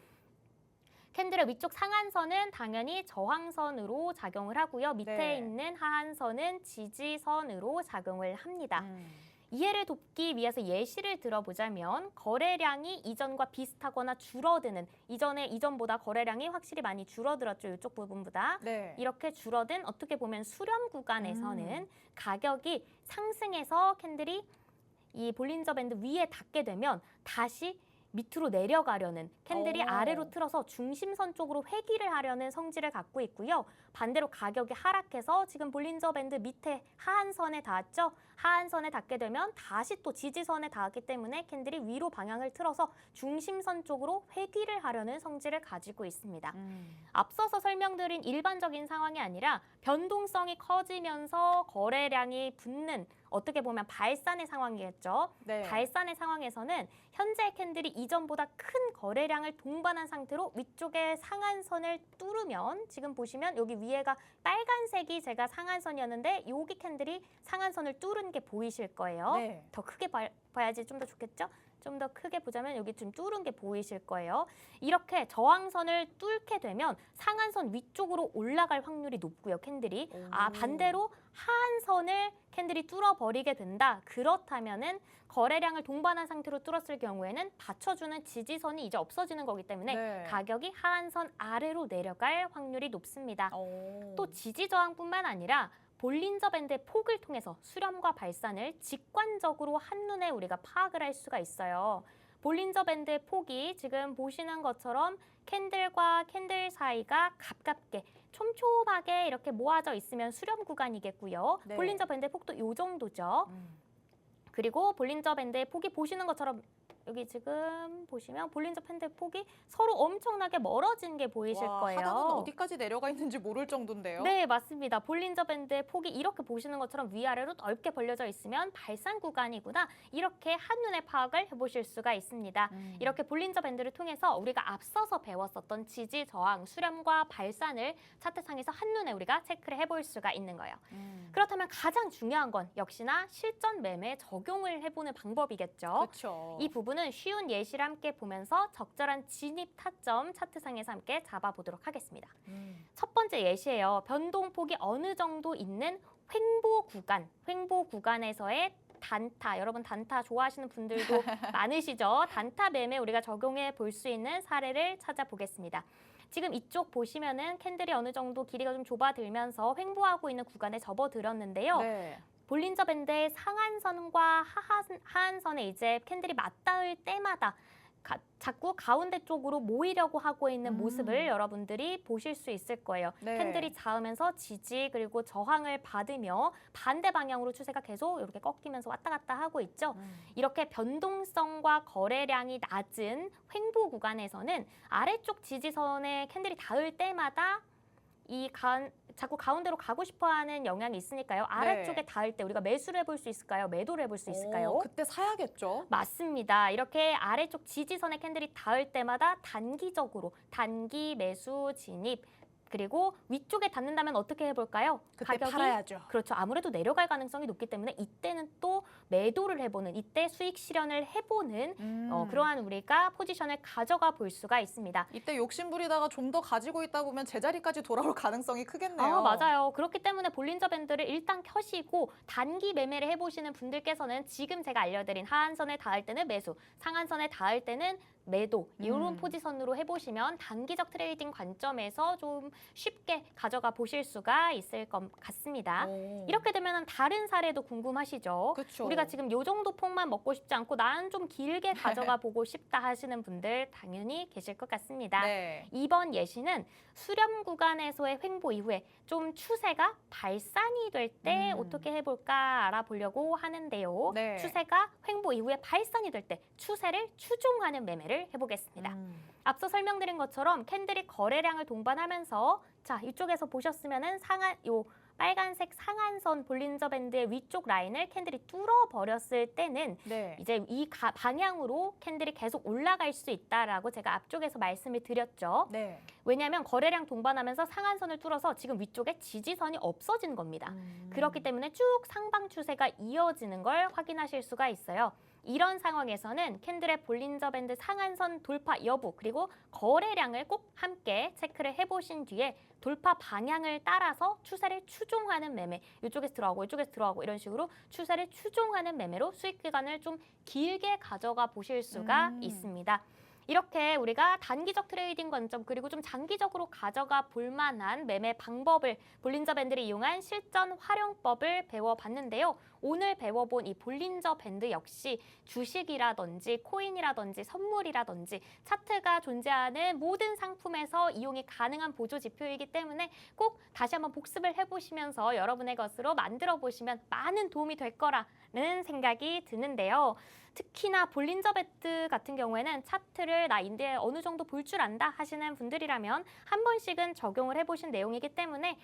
캔들의 위쪽 상한선은 당연히 저항선으로 작용을 하고요. 밑에 네. 있는 하한선은 지지선으로 작용을 합니다. 이해를 돕기 위해서 예시를 들어보자면 거래량이 이전과 비슷하거나 줄어드는 이전보다 거래량이 확실히 많이 줄어들었죠. 이쪽 부분보다. 네. 이렇게 줄어든 어떻게 보면 수렴 구간에서는 가격이 상승해서 캔들이 이 볼린저 밴드 위에 닿게 되면 다시 밑으로 내려가려는 캔들이 아래로 틀어서 중심선 쪽으로 회귀를 하려는 성질을 갖고 있고요. 반대로 가격이 하락해서 지금 볼린저 밴드 밑에 하한선에 닿았죠. 하한선에 닿게 되면 다시 또 지지선에 닿았기 때문에 캔들이 위로 방향을 틀어서 중심선 쪽으로 회귀를 하려는 성질을 가지고 있습니다. 앞서서 설명드린 일반적인 상황이 아니라 변동성이 커지면서 거래량이 붙는 어떻게 보면 발산의 상황이겠죠. 네. 발산의 상황에서는 현재 캔들이 이전보다 큰 거래량을 동반한 상태로 위쪽에 상한선을 뚫으면 지금 보시면 여기 위에가 빨간색이 제가 상한선이었는데 여기 캔들이 상한선을 뚫은 게 보이실 거예요. 네. 더 크게 봐야지 좀 더 좋겠죠? 좀 더 크게 보자면 여기 좀 뚫은 게 보이실 거예요. 이렇게 저항선을 뚫게 되면 상한선 위쪽으로 올라갈 확률이 높고요, 캔들이. 반대로 하한선을 캔들이 뚫어버리게 된다. 그렇다면은 거래량을 동반한 상태로 뚫었을 경우에는 받쳐주는 지지선이 이제 없어지는 거기 때문에 네. 가격이 하한선 아래로 내려갈 확률이 높습니다. 또 지지 저항뿐만 아니라 볼린저 밴드의 폭을 통해서 수렴과 발산을 직관적으로 한눈에 우리가 파악을 할 수가 있어요. 볼린저 밴드의 폭이 지금 보시는 것처럼 캔들과 캔들 사이가 가깝게 촘촘하게 이렇게 모아져 있으면 수렴 구간이겠고요. 네. 볼린저 밴드의 폭도 이 정도죠. 그리고 볼린저 밴드의 폭이 보시는 것처럼 여기 지금 보시면 볼린저 밴드의 폭이 서로 엄청나게 멀어진 게 보이실 와, 거예요. 하단은 어디까지 내려가 있는지 모를 정도인데요. 네, 맞습니다. 볼린저 밴드의 폭이 이렇게 보시는 것처럼 위아래로 넓게 벌려져 있으면 발산 구간이구나. 이렇게 한눈에 파악을 해보실 수가 있습니다. 이렇게 볼린저 밴드를 통해서 우리가 앞서서 배웠었던 지지, 저항, 수렴과 발산을 차트상에서 한눈에 우리가 체크를 해볼 수가 있는 거예요. 그렇다면 가장 중요한 건 역시나 실전 매매에 적용을 해보는 방법이겠죠. 그렇죠. 이 부분은 쉬운 예시를 함께 보면서 적절한 진입 타점 차트상에서 함께 잡아보도록 하겠습니다. 첫 번째 예시예요. 변동폭이 어느 정도 있는 횡보 구간에서의 단타, 여러분 단타 좋아하시는 분들도 많으시죠? 단타 매매 우리가 적용해 볼 수 있는 사례를 찾아보겠습니다. 지금 이쪽 보시면은 캔들이 어느 정도 길이가 좀 좁아들면서 횡보하고 있는 구간에 접어들었는데요. 네. 볼린저 밴드의 상한선과 하한선에 이제 캔들이 맞닿을 때마다 자꾸 가운데 쪽으로 모이려고 하고 있는 모습을 여러분들이 보실 수 있을 거예요. 네. 캔들이 닿으면서 지지 그리고 저항을 받으며 반대 방향으로 추세가 계속 이렇게 꺾이면서 왔다 갔다 하고 있죠. 이렇게 변동성과 거래량이 낮은 횡보 구간에서는 아래쪽 지지선에 캔들이 닿을 때마다 자꾸 가운데로 가고 싶어하는 영향이 있으니까요. 아래쪽에 닿을 때 우리가 매수를 해볼 수 있을까요? 매도를 해볼 수 있을까요? 그때 사야겠죠. 맞습니다. 이렇게 아래쪽 지지선의 캔들이 닿을 때마다 단기적으로 단기 매수 진입 그리고 위쪽에 닿는다면 어떻게 해볼까요? 그때 팔아야죠. 그렇죠. 아무래도 내려갈 가능성이 높기 때문에 이때는 또 매도를 해보는 이때 수익 실현을 해보는 그러한 우리가 포지션을 가져가 볼 수가 있습니다. 이때 욕심 부리다가 좀 더 가지고 있다 보면 제자리까지 돌아올 가능성이 크겠네요. 아, 맞아요. 그렇기 때문에 볼린저 밴드를 일단 켜시고 단기 매매를 해보시는 분들께서는 지금 제가 알려드린 하한선에 닿을 때는 매수, 상한선에 닿을 때는 매도 이런 포지션으로 해보시면 단기적 트레이딩 관점에서 좀 쉽게 가져가 보실 수가 있을 것 같습니다. 이렇게 되면 다른 사례도 궁금하시죠? 그쵸. 우리가 지금 요 정도 폭만 먹고 싶지 않고 나는 좀 길게 가져가 보고 싶다 하시는 분들 당연히 계실 것 같습니다. 네. 이번 예시는 수렴 구간에서의 횡보 이후에 좀 추세가 발산이 될 때 어떻게 해볼까 알아보려고 하는데요. 네. 추세가 횡보 이후에 발산이 될 때 추세를 추종하는 매매를 해보겠습니다. 앞서 설명드린 것처럼 캔들이 거래량을 동반하면서 자 이쪽에서 보셨으면은 빨간색 상한선 볼린저 밴드의 위쪽 라인을 캔들이 뚫어버렸을 때는 네. 이제 이 방향으로 캔들이 계속 올라갈 수 있다라고 제가 앞쪽에서 말씀을 드렸죠. 네. 왜냐하면 거래량 동반하면서 상한선을 뚫어서 지금 위쪽에 지지선이 없어진 겁니다. 그렇기 때문에 쭉 상방 추세가 이어지는 걸 확인하실 수가 있어요. 이런 상황에서는 캔들의 볼린저 밴드 상한선 돌파 여부 그리고 거래량을 꼭 함께 체크를 해보신 뒤에 돌파 방향을 따라서 추세를 추종하는 매매 이쪽에서 들어가고 이쪽에서 들어가고 이런 식으로 추세를 추종하는 매매로 수익 기간을 좀 길게 가져가 보실 수가 있습니다. 이렇게 우리가 단기적 트레이딩 관점 그리고 좀 장기적으로 가져가 볼 만한 매매 방법을 볼린저 밴드를 이용한 실전 활용법을 배워봤는데요. 오늘 배워본 이 볼린저 밴드 역시 주식이라든지 코인이라든지 선물이라든지 차트가 존재하는 모든 상품에서 이용이 가능한 보조 지표이기 때문에 꼭 다시 한번 복습을 해보시면서 여러분의 것으로 만들어 보시면 많은 도움이 될 거라는 생각이 드는데요. 특히나 볼린저 밴드 같은 경우에는 차트를 나 인데 어느 정도 볼 줄 안다 하시는 분들이라면 한 번씩은 적용을 해보신 내용이기 때문에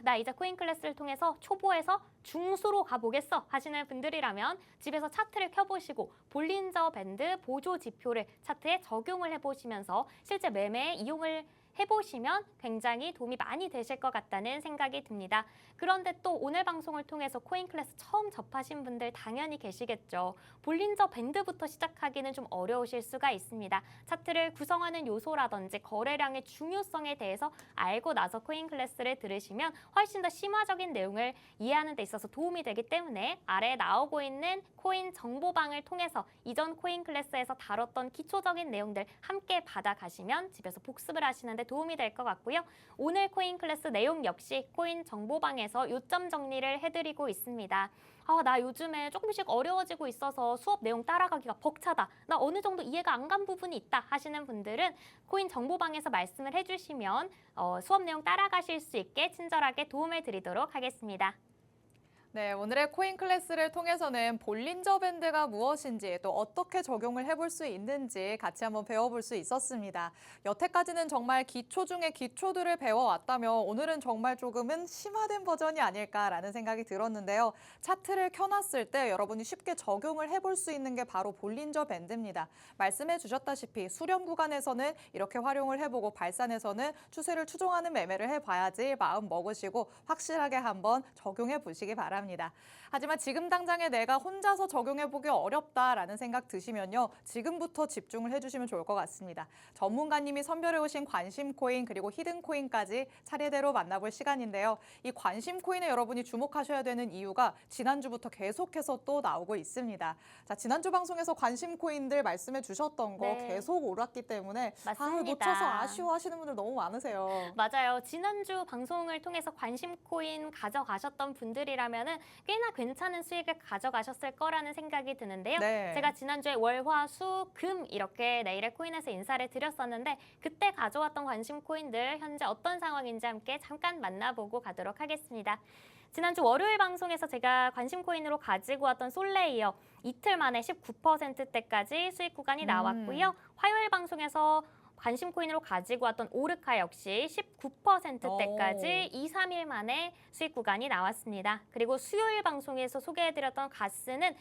나 이제 코인 클래스를 통해서 초보에서 중수로 가보겠어 하시는 분들이라면 집에서 차트를 켜보시고 볼린저 밴드 보조 지표를 차트에 적용을 해보시면서 실제 매매에 이용을 해보시면 굉장히 도움이 많이 되실 것 같다는 생각이 듭니다. 그런데 또 오늘 방송을 통해서 코인 클래스 처음 접하신 분들 당연히 계시겠죠. 볼린저 밴드부터 시작하기는 좀 어려우실 수가 있습니다. 차트를 구성하는 요소라든지 거래량의 중요성에 대해서 알고 나서 코인 클래스를 들으시면 훨씬 더 심화적인 내용을 이해하는 데 있어서 도움이 되기 때문에 아래에 나오고 있는 코인 정보방을 통해서 이전 코인 클래스에서 다뤘던 기초적인 내용들 함께 받아가시면 집에서 복습을 하시는 데 도움이 될 것 같고요. 오늘 코인 클래스 내용 역시 코인 정보방에서 요점 정리를 해드리고 있습니다. 나 요즘에 조금씩 어려워지고 있어서 수업 내용 따라가기가 벅차다. 나 어느 정도 이해가 안 간 부분이 있다 하시는 분들은 코인 정보방에서 말씀을 해주시면 수업 내용 따라가실 수 있게 친절하게 도움을 드리도록 하겠습니다. 네, 오늘의 코인 클래스를 통해서는 볼린저 밴드가 무엇인지 또 어떻게 적용을 해볼 수 있는지 같이 한번 배워볼 수 있었습니다. 여태까지는 정말 기초 중에 기초들을 배워왔다면 오늘은 정말 조금은 심화된 버전이 아닐까라는 생각이 들었는데요. 차트를 켜놨을 때 여러분이 쉽게 적용을 해볼 수 있는 게 바로 볼린저 밴드입니다. 말씀해 주셨다시피 수렴 구간에서는 이렇게 활용을 해보고 발산에서는 추세를 추종하는 매매를 해봐야지 마음 먹으시고 확실하게 한번 적용해 보시기 바랍니다. 하지만 지금 당장에 내가 혼자서 적용해보기 어렵다라는 생각 드시면요. 지금부터 집중을 해주시면 좋을 것 같습니다. 전문가님이 선별해 오신 관심 코인 그리고 히든 코인까지 차례대로 만나볼 시간인데요. 이 관심 코인에 여러분이 주목하셔야 되는 이유가 지난주부터 계속해서 또 나오고 있습니다. 자, 지난주 방송에서 관심 코인들 말씀해 주셨던 거 네. 계속 오랐기 때문에 맞습니다. 놓쳐서 아쉬워하시는 분들 너무 많으세요. 맞아요. 지난주 방송을 통해서 관심 코인 가져가셨던 분들이라면은 꽤나 괜찮은 수익을 가져가셨을 거라는 생각이 드는데요. 네. 제가 지난주에 월, 화, 수, 금 이렇게 내일의 코인에서 인사를 드렸었는데 그때 가져왔던 관심 코인들 현재 어떤 상황인지 함께 잠깐 만나보고 가도록 하겠습니다. 지난주 월요일 방송에서 제가 관심 코인으로 가지고 왔던 솔레이어 이틀 만에 19%대까지 수익 구간이 나왔고요. 화요일 방송에서 관심 코인으로 가지고 왔던 오르카 역시 19%대까지 2, 3일 만에 수익 구간이 나왔습니다. 그리고 수요일 방송에서 소개해드렸던 가스는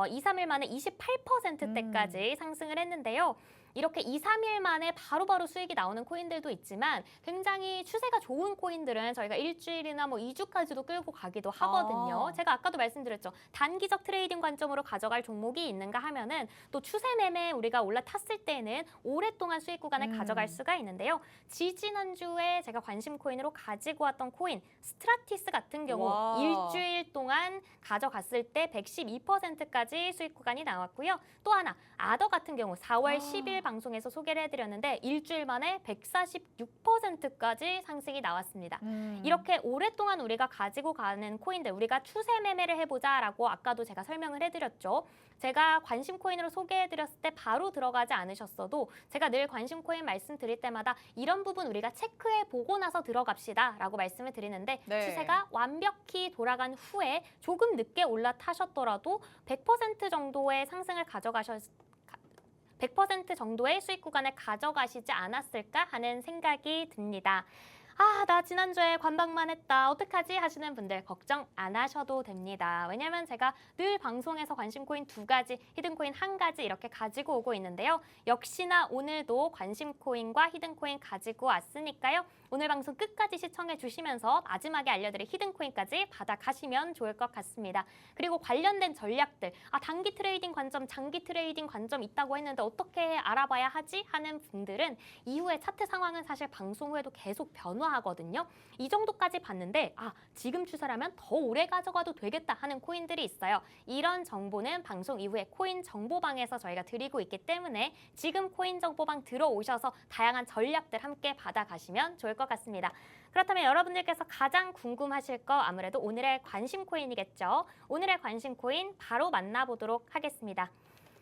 2, 3일 만에 28%대까지 상승을 했는데요. 이렇게 2, 3일 만에 바로바로 수익이 나오는 코인들도 있지만 굉장히 추세가 좋은 코인들은 저희가 일주일이나 2주까지도 끌고 가기도 하거든요. 제가 아까도 말씀드렸죠. 단기적 트레이딩 관점으로 가져갈 종목이 있는가 하면은 또 추세 매매 우리가 올라탔을 때는 오랫동안 수익 구간을 가져갈 수가 있는데요. 지지난주에 제가 관심 코인으로 가지고 왔던 코인 스트라티스 같은 경우 와. 일주일 동안 가져갔을 때 112%까지 수익 구간이 나왔고요. 또 하나 아더 같은 경우 4월 10일 방송에서 소개를 해드렸는데 일주일 만에 146%까지 상승이 나왔습니다. 이렇게 오랫동안 우리가 가지고 가는 코인들, 우리가 추세 매매를 해보자라고 아까도 제가 설명을 해드렸죠. 제가 관심 코인으로 소개해드렸을 때 바로 들어가지 않으셨어도 제가 늘 관심 코인 말씀드릴 때마다 이런 부분 우리가 체크해보고 나서 들어갑시다 라고 말씀을 드리는데 네. 추세가 완벽히 돌아간 후에 조금 늦게 올라타셨더라도 100% 정도의 상승을 100% 정도의 수익 구간을 가져가시지 않았을까 하는 생각이 듭니다. 나 지난주에 관방만 했다. 어떡하지? 하시는 분들 걱정 안 하셔도 됩니다. 왜냐면 제가 늘 방송에서 관심코인 2가지, 히든코인 1가지 이렇게 가지고 오고 있는데요. 역시나 오늘도 관심코인과 히든코인 가지고 왔으니까요. 오늘 방송 끝까지 시청해 주시면서 마지막에 알려드릴 히든코인까지 받아가시면 좋을 것 같습니다. 그리고 관련된 전략들, 단기 트레이딩 관점, 장기 트레이딩 관점 있다고 했는데 어떻게 알아봐야 하지? 하는 분들은 이후에 차트 상황은 사실 방송 후에도 계속 변화하거든요. 이 정도까지 봤는데 지금 추세라면 더 오래 가져가도 되겠다 하는 코인들이 있어요. 이런 정보는 방송 이후에 코인 정보방에서 저희가 드리고 있기 때문에 지금 코인 정보방 들어오셔서 다양한 전략들 함께 받아가시면 좋을 것 같습니다. 그렇다면 여러분들께서 가장 궁금하실 거 아무래도 오늘의 관심 코인이겠죠. 오늘의 관심 코인 바로 만나보도록 하겠습니다.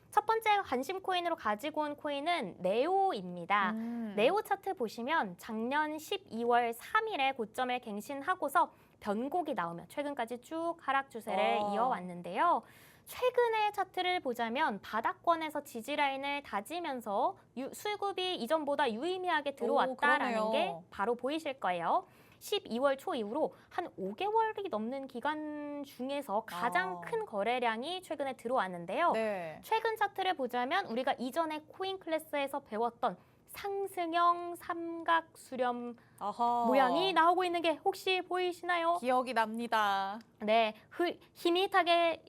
첫 번째 관심 코인으로 가지고 온 코인은 네오입니다. 네오 차트 보시면 작년 12월 3일에 고점을 갱신하고서 변곡이 나오면 최근까지 쭉 하락 추세를 이어왔는데요. 최근의 차트를 보자면 바닥권에서 지지 라인을 다지면서 수급이 이전보다 유의미하게 들어왔다라는 게 바로 보이실 거예요. 12월 초 이후로 한 5개월이 넘는 기간 중에서 가장 큰 거래량이 최근에 들어왔는데요. 네. 최근 차트를 보자면 우리가 이전에 코인 클래스에서 배웠던 상승형 삼각 수렴 모양이 나오고 있는 게 혹시 보이시나요? 기억이 납니다. 네, 희밋하게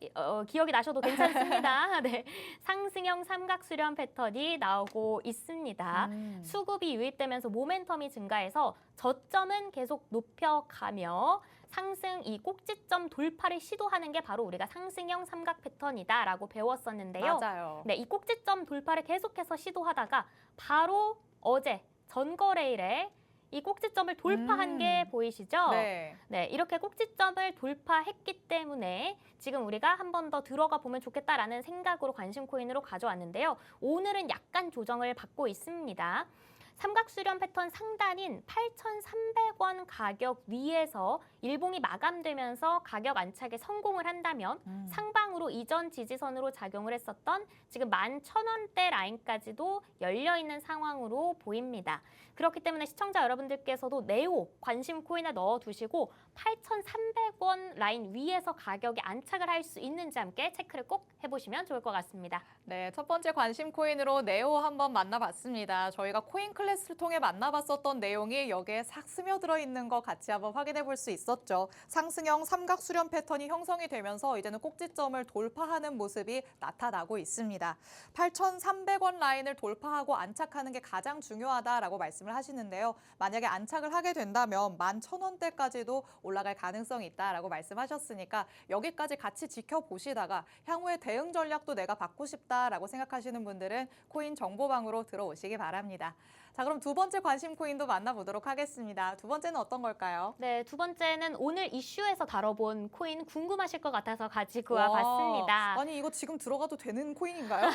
기억이 나셔도 괜찮습니다. 네, 상승형 삼각 수렴 패턴이 나오고 있습니다. 수급이 유입되면서 모멘텀이 증가해서 저점은 계속 높여가며 상승 이 꼭지점 돌파를 시도하는 게 바로 우리가 상승형 삼각 패턴이다라고 배웠었는데요. 맞아요. 네, 이 꼭지점 돌파를 계속해서 시도하다가 바로 어제 전거래일에 이 꼭지점을 돌파한 게 보이시죠? 네. 네, 이렇게 꼭지점을 돌파했기 때문에 지금 우리가 한 번 더 들어가 보면 좋겠다라는 생각으로 관심 코인으로 가져왔는데요. 오늘은 약간 조정을 받고 있습니다. 삼각수렴 패턴 상단인 8,300원 가격 위에서 일봉이 마감되면서 가격 안착에 성공을 한다면 상방으로 이전 지지선으로 작용을 했었던 지금 11,000원대 라인까지도 열려있는 상황으로 보입니다. 그렇기 때문에 시청자 여러분들께서도 네오 관심 코인에 넣어두시고 8,300원 라인 위에서 가격이 안착을 할 수 있는지 함께 체크를 꼭 해보시면 좋을 것 같습니다. 네, 첫 번째 관심 코인으로 네오 한번 만나봤습니다. 저희가 코인 클래스를 통해 만나봤었던 내용이 여기에 싹 스며들어 있는 거 같이 한번 확인해 볼 수 있었죠. 상승형 삼각 수렴 패턴이 형성이 되면서 이제는 꼭지점을 돌파하는 모습이 나타나고 있습니다. 8,300원 라인을 돌파하고 안착하는 게 가장 중요하다라고 말씀을 하시는데요. 만약에 안착을 하게 된다면 11,000원대까지도 올라갈 가능성이 있다라고 말씀하셨으니까 여기까지 같이 지켜보시다가 향후에 대응 전략도 내가 받고 싶다라고 생각하시는 분들은 코인 정보방으로 들어오시기 바랍니다. 자, 그럼 두 번째 관심 코인도 만나보도록 하겠습니다. 두 번째는 어떤 걸까요? 네, 두 번째는 오늘 이슈에서 다뤄본 코인 궁금하실 것 같아서 가지고 와봤습니다. 아니, 이거 지금 들어가도 되는 코인인가요?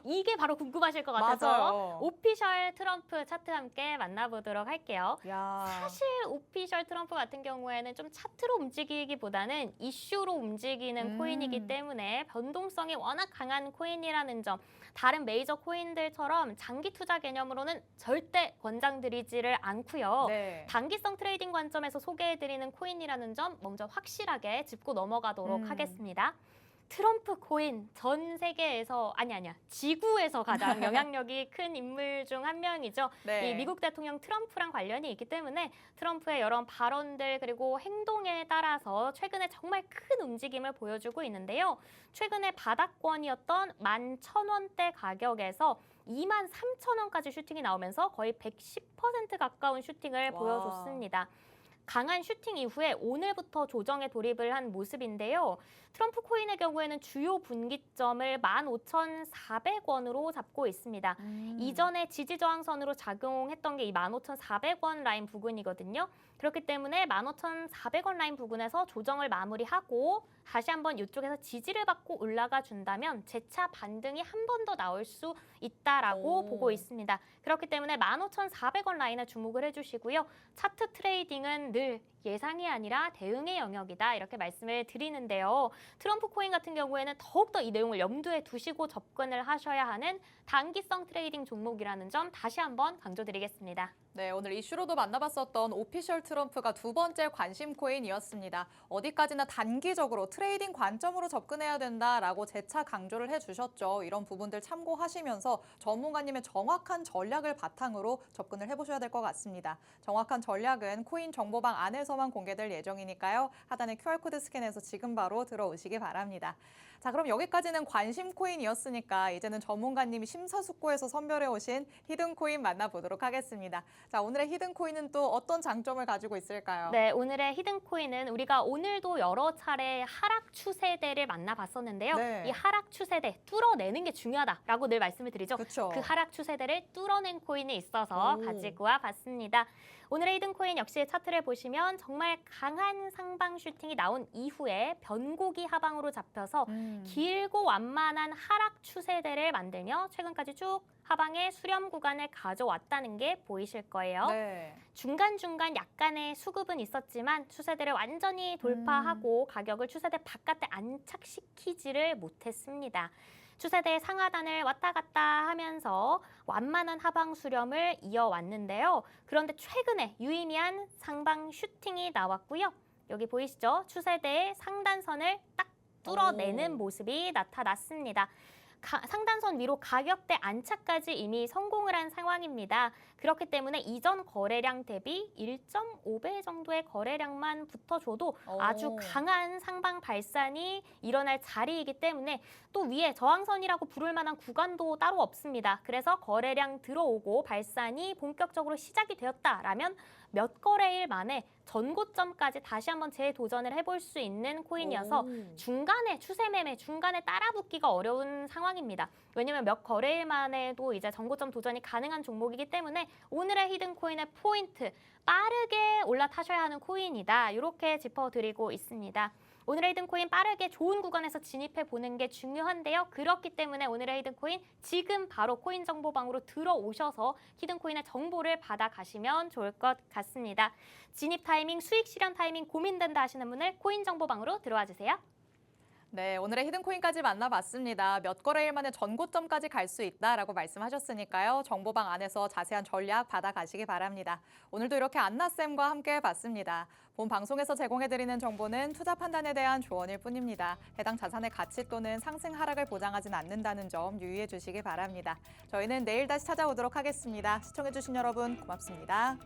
이게 바로 궁금하실 것 같아서 맞아요. 오피셜 트럼프 차트 함께 만나보도록 할게요. 야. 사실 오피셜 트럼프 같은 경우에는 좀 차트로 움직이기보다는 이슈로 움직이는 코인이기 때문에 변동성이 워낙 강한 코인이라는 점, 다른 메이저 코인들처럼 장기 투자 개념으로는 절대 권장드리지를 않고요. 네. 단기성 트레이딩 관점에서 소개해드리는 코인이라는 점 먼저 확실하게 짚고 넘어가도록 하겠습니다. 트럼프 코인 전 세계에서 아니야 지구에서 가장 영향력이 큰 인물 중 한 명이죠. 네. 이 미국 대통령 트럼프랑 관련이 있기 때문에 트럼프의 여러 발언들 그리고 행동에 따라서 최근에 정말 큰 움직임을 보여주고 있는데요. 최근에 바닥권이었던 11,000원대 가격에서 23,000원까지 슈팅이 나오면서 거의 110% 가까운 슈팅을 와. 보여줬습니다. 강한 슈팅 이후에 오늘부터 조정에 돌입을 한 모습인데요. 트럼프 코인의 경우에는 주요 분기점을 15,400원으로 잡고 있습니다. 이전에 지지 저항선으로 작용했던 게 이 15,400원 라인 부근이거든요. 그렇기 때문에 15,400원 라인 부근에서 조정을 마무리하고 다시 한번 이쪽에서 지지를 받고 올라가 준다면 재차 반등이 한 번 더 나올 수 있다라고 보고 있습니다. 그렇기 때문에 15,400원 라인에 주목을 해주시고요. 차트 트레이딩은 늘 예상이 아니라 대응의 영역이다 이렇게 말씀을 드리는데요. 트럼프 코인 같은 경우에는 더욱더 이 내용을 염두에 두시고 접근을 하셔야 하는 단기성 트레이딩 종목이라는 점 다시 한번 강조드리겠습니다. 네, 오늘 이슈로도 만나봤었던 오피셜 트럼프가 두 번째 관심 코인이었습니다. 어디까지나 단기적으로 트레이딩 관점으로 접근해야 된다라고 재차 강조를 해주셨죠. 이런 부분들 참고하시면서 전문가님의 정확한 전략을 바탕으로 접근을 해보셔야 될 것 같습니다. 정확한 전략은 코인 정보방 안에서만 공개될 예정이니까요. 하단에 QR코드 스캔해서 지금 바로 들어오시기 바랍니다. 자, 그럼 여기까지는 관심 코인이었으니까 이제는 전문가님이 심사숙고해서 선별해 오신 히든 코인 만나보도록 하겠습니다. 자, 오늘의 히든 코인은 또 어떤 장점을 가지고 있을까요? 네, 오늘의 히든 코인은 우리가 오늘도 여러 차례 하락 추세대를 만나봤었는데요. 네. 이 하락 추세대 뚫어내는 게 중요하다라고 늘 말씀을 드리죠. 그쵸. 그 하락 추세대를 뚫어낸 코인이 있어서 오. 가지고 와봤습니다. 오늘의 히든 코인 역시 차트를 보시면 정말 강한 상방 슈팅이 나온 이후에 변곡이 하방으로 잡혀서 길고 완만한 하락 추세대를 만들며 최근까지 쭉 하방의 수렴 구간을 가져왔다는 게 보이실 거예요. 네. 중간중간 약간의 수급은 있었지만 추세대를 완전히 돌파하고 가격을 추세대 바깥에 안착시키지를 못했습니다. 추세대 상하단을 왔다 갔다 하면서 완만한 하방 수렴을 이어왔는데요. 그런데 최근에 유의미한 상방 슈팅이 나왔고요. 여기 보이시죠? 추세대의 상단선을 딱 뚫어내는 모습이 나타났습니다. 상단선 위로 가격대 안착까지 이미 성공을 한 상황입니다. 그렇기 때문에 이전 거래량 대비 1.5배 정도의 거래량만 붙어줘도 아주 강한 상방 발산이 일어날 자리이기 때문에 또 위에 저항선이라고 부를 만한 구간도 따로 없습니다. 그래서 거래량 들어오고 발산이 본격적으로 시작이 되었다라면 몇 거래일 만에 전고점까지 다시 한번 재도전을 해볼 수 있는 코인이어서 중간에 추세 매매, 중간에 따라붙기가 어려운 상황입니다. 왜냐하면 몇 거래일 만에도 이제 전고점 도전이 가능한 종목이기 때문에 오늘의 히든 코인의 포인트, 빠르게 올라타셔야 하는 코인이다. 이렇게 짚어드리고 있습니다. 오늘의 히든코인 빠르게 좋은 구간에서 진입해 보는 게 중요한데요. 그렇기 때문에 오늘의 히든코인 지금 바로 코인 정보방으로 들어오셔서 히든코인의 정보를 받아가시면 좋을 것 같습니다. 진입 타이밍, 수익 실현 타이밍 고민된다 하시는 분을 코인 정보방으로 들어와 주세요. 네, 오늘의 히든코인까지 만나봤습니다. 몇 거래일 만에 전고점까지 갈 수 있다라고 말씀하셨으니까요. 정보방 안에서 자세한 전략 받아가시기 바랍니다. 오늘도 이렇게 안나쌤과 함께 해봤습니다. 본 방송에서 제공해드리는 정보는 투자 판단에 대한 조언일 뿐입니다. 해당 자산의 가치 또는 상승 하락을 보장하진 않는다는 점 유의해 주시기 바랍니다. 저희는 내일 다시 찾아오도록 하겠습니다. 시청해주신 여러분 고맙습니다.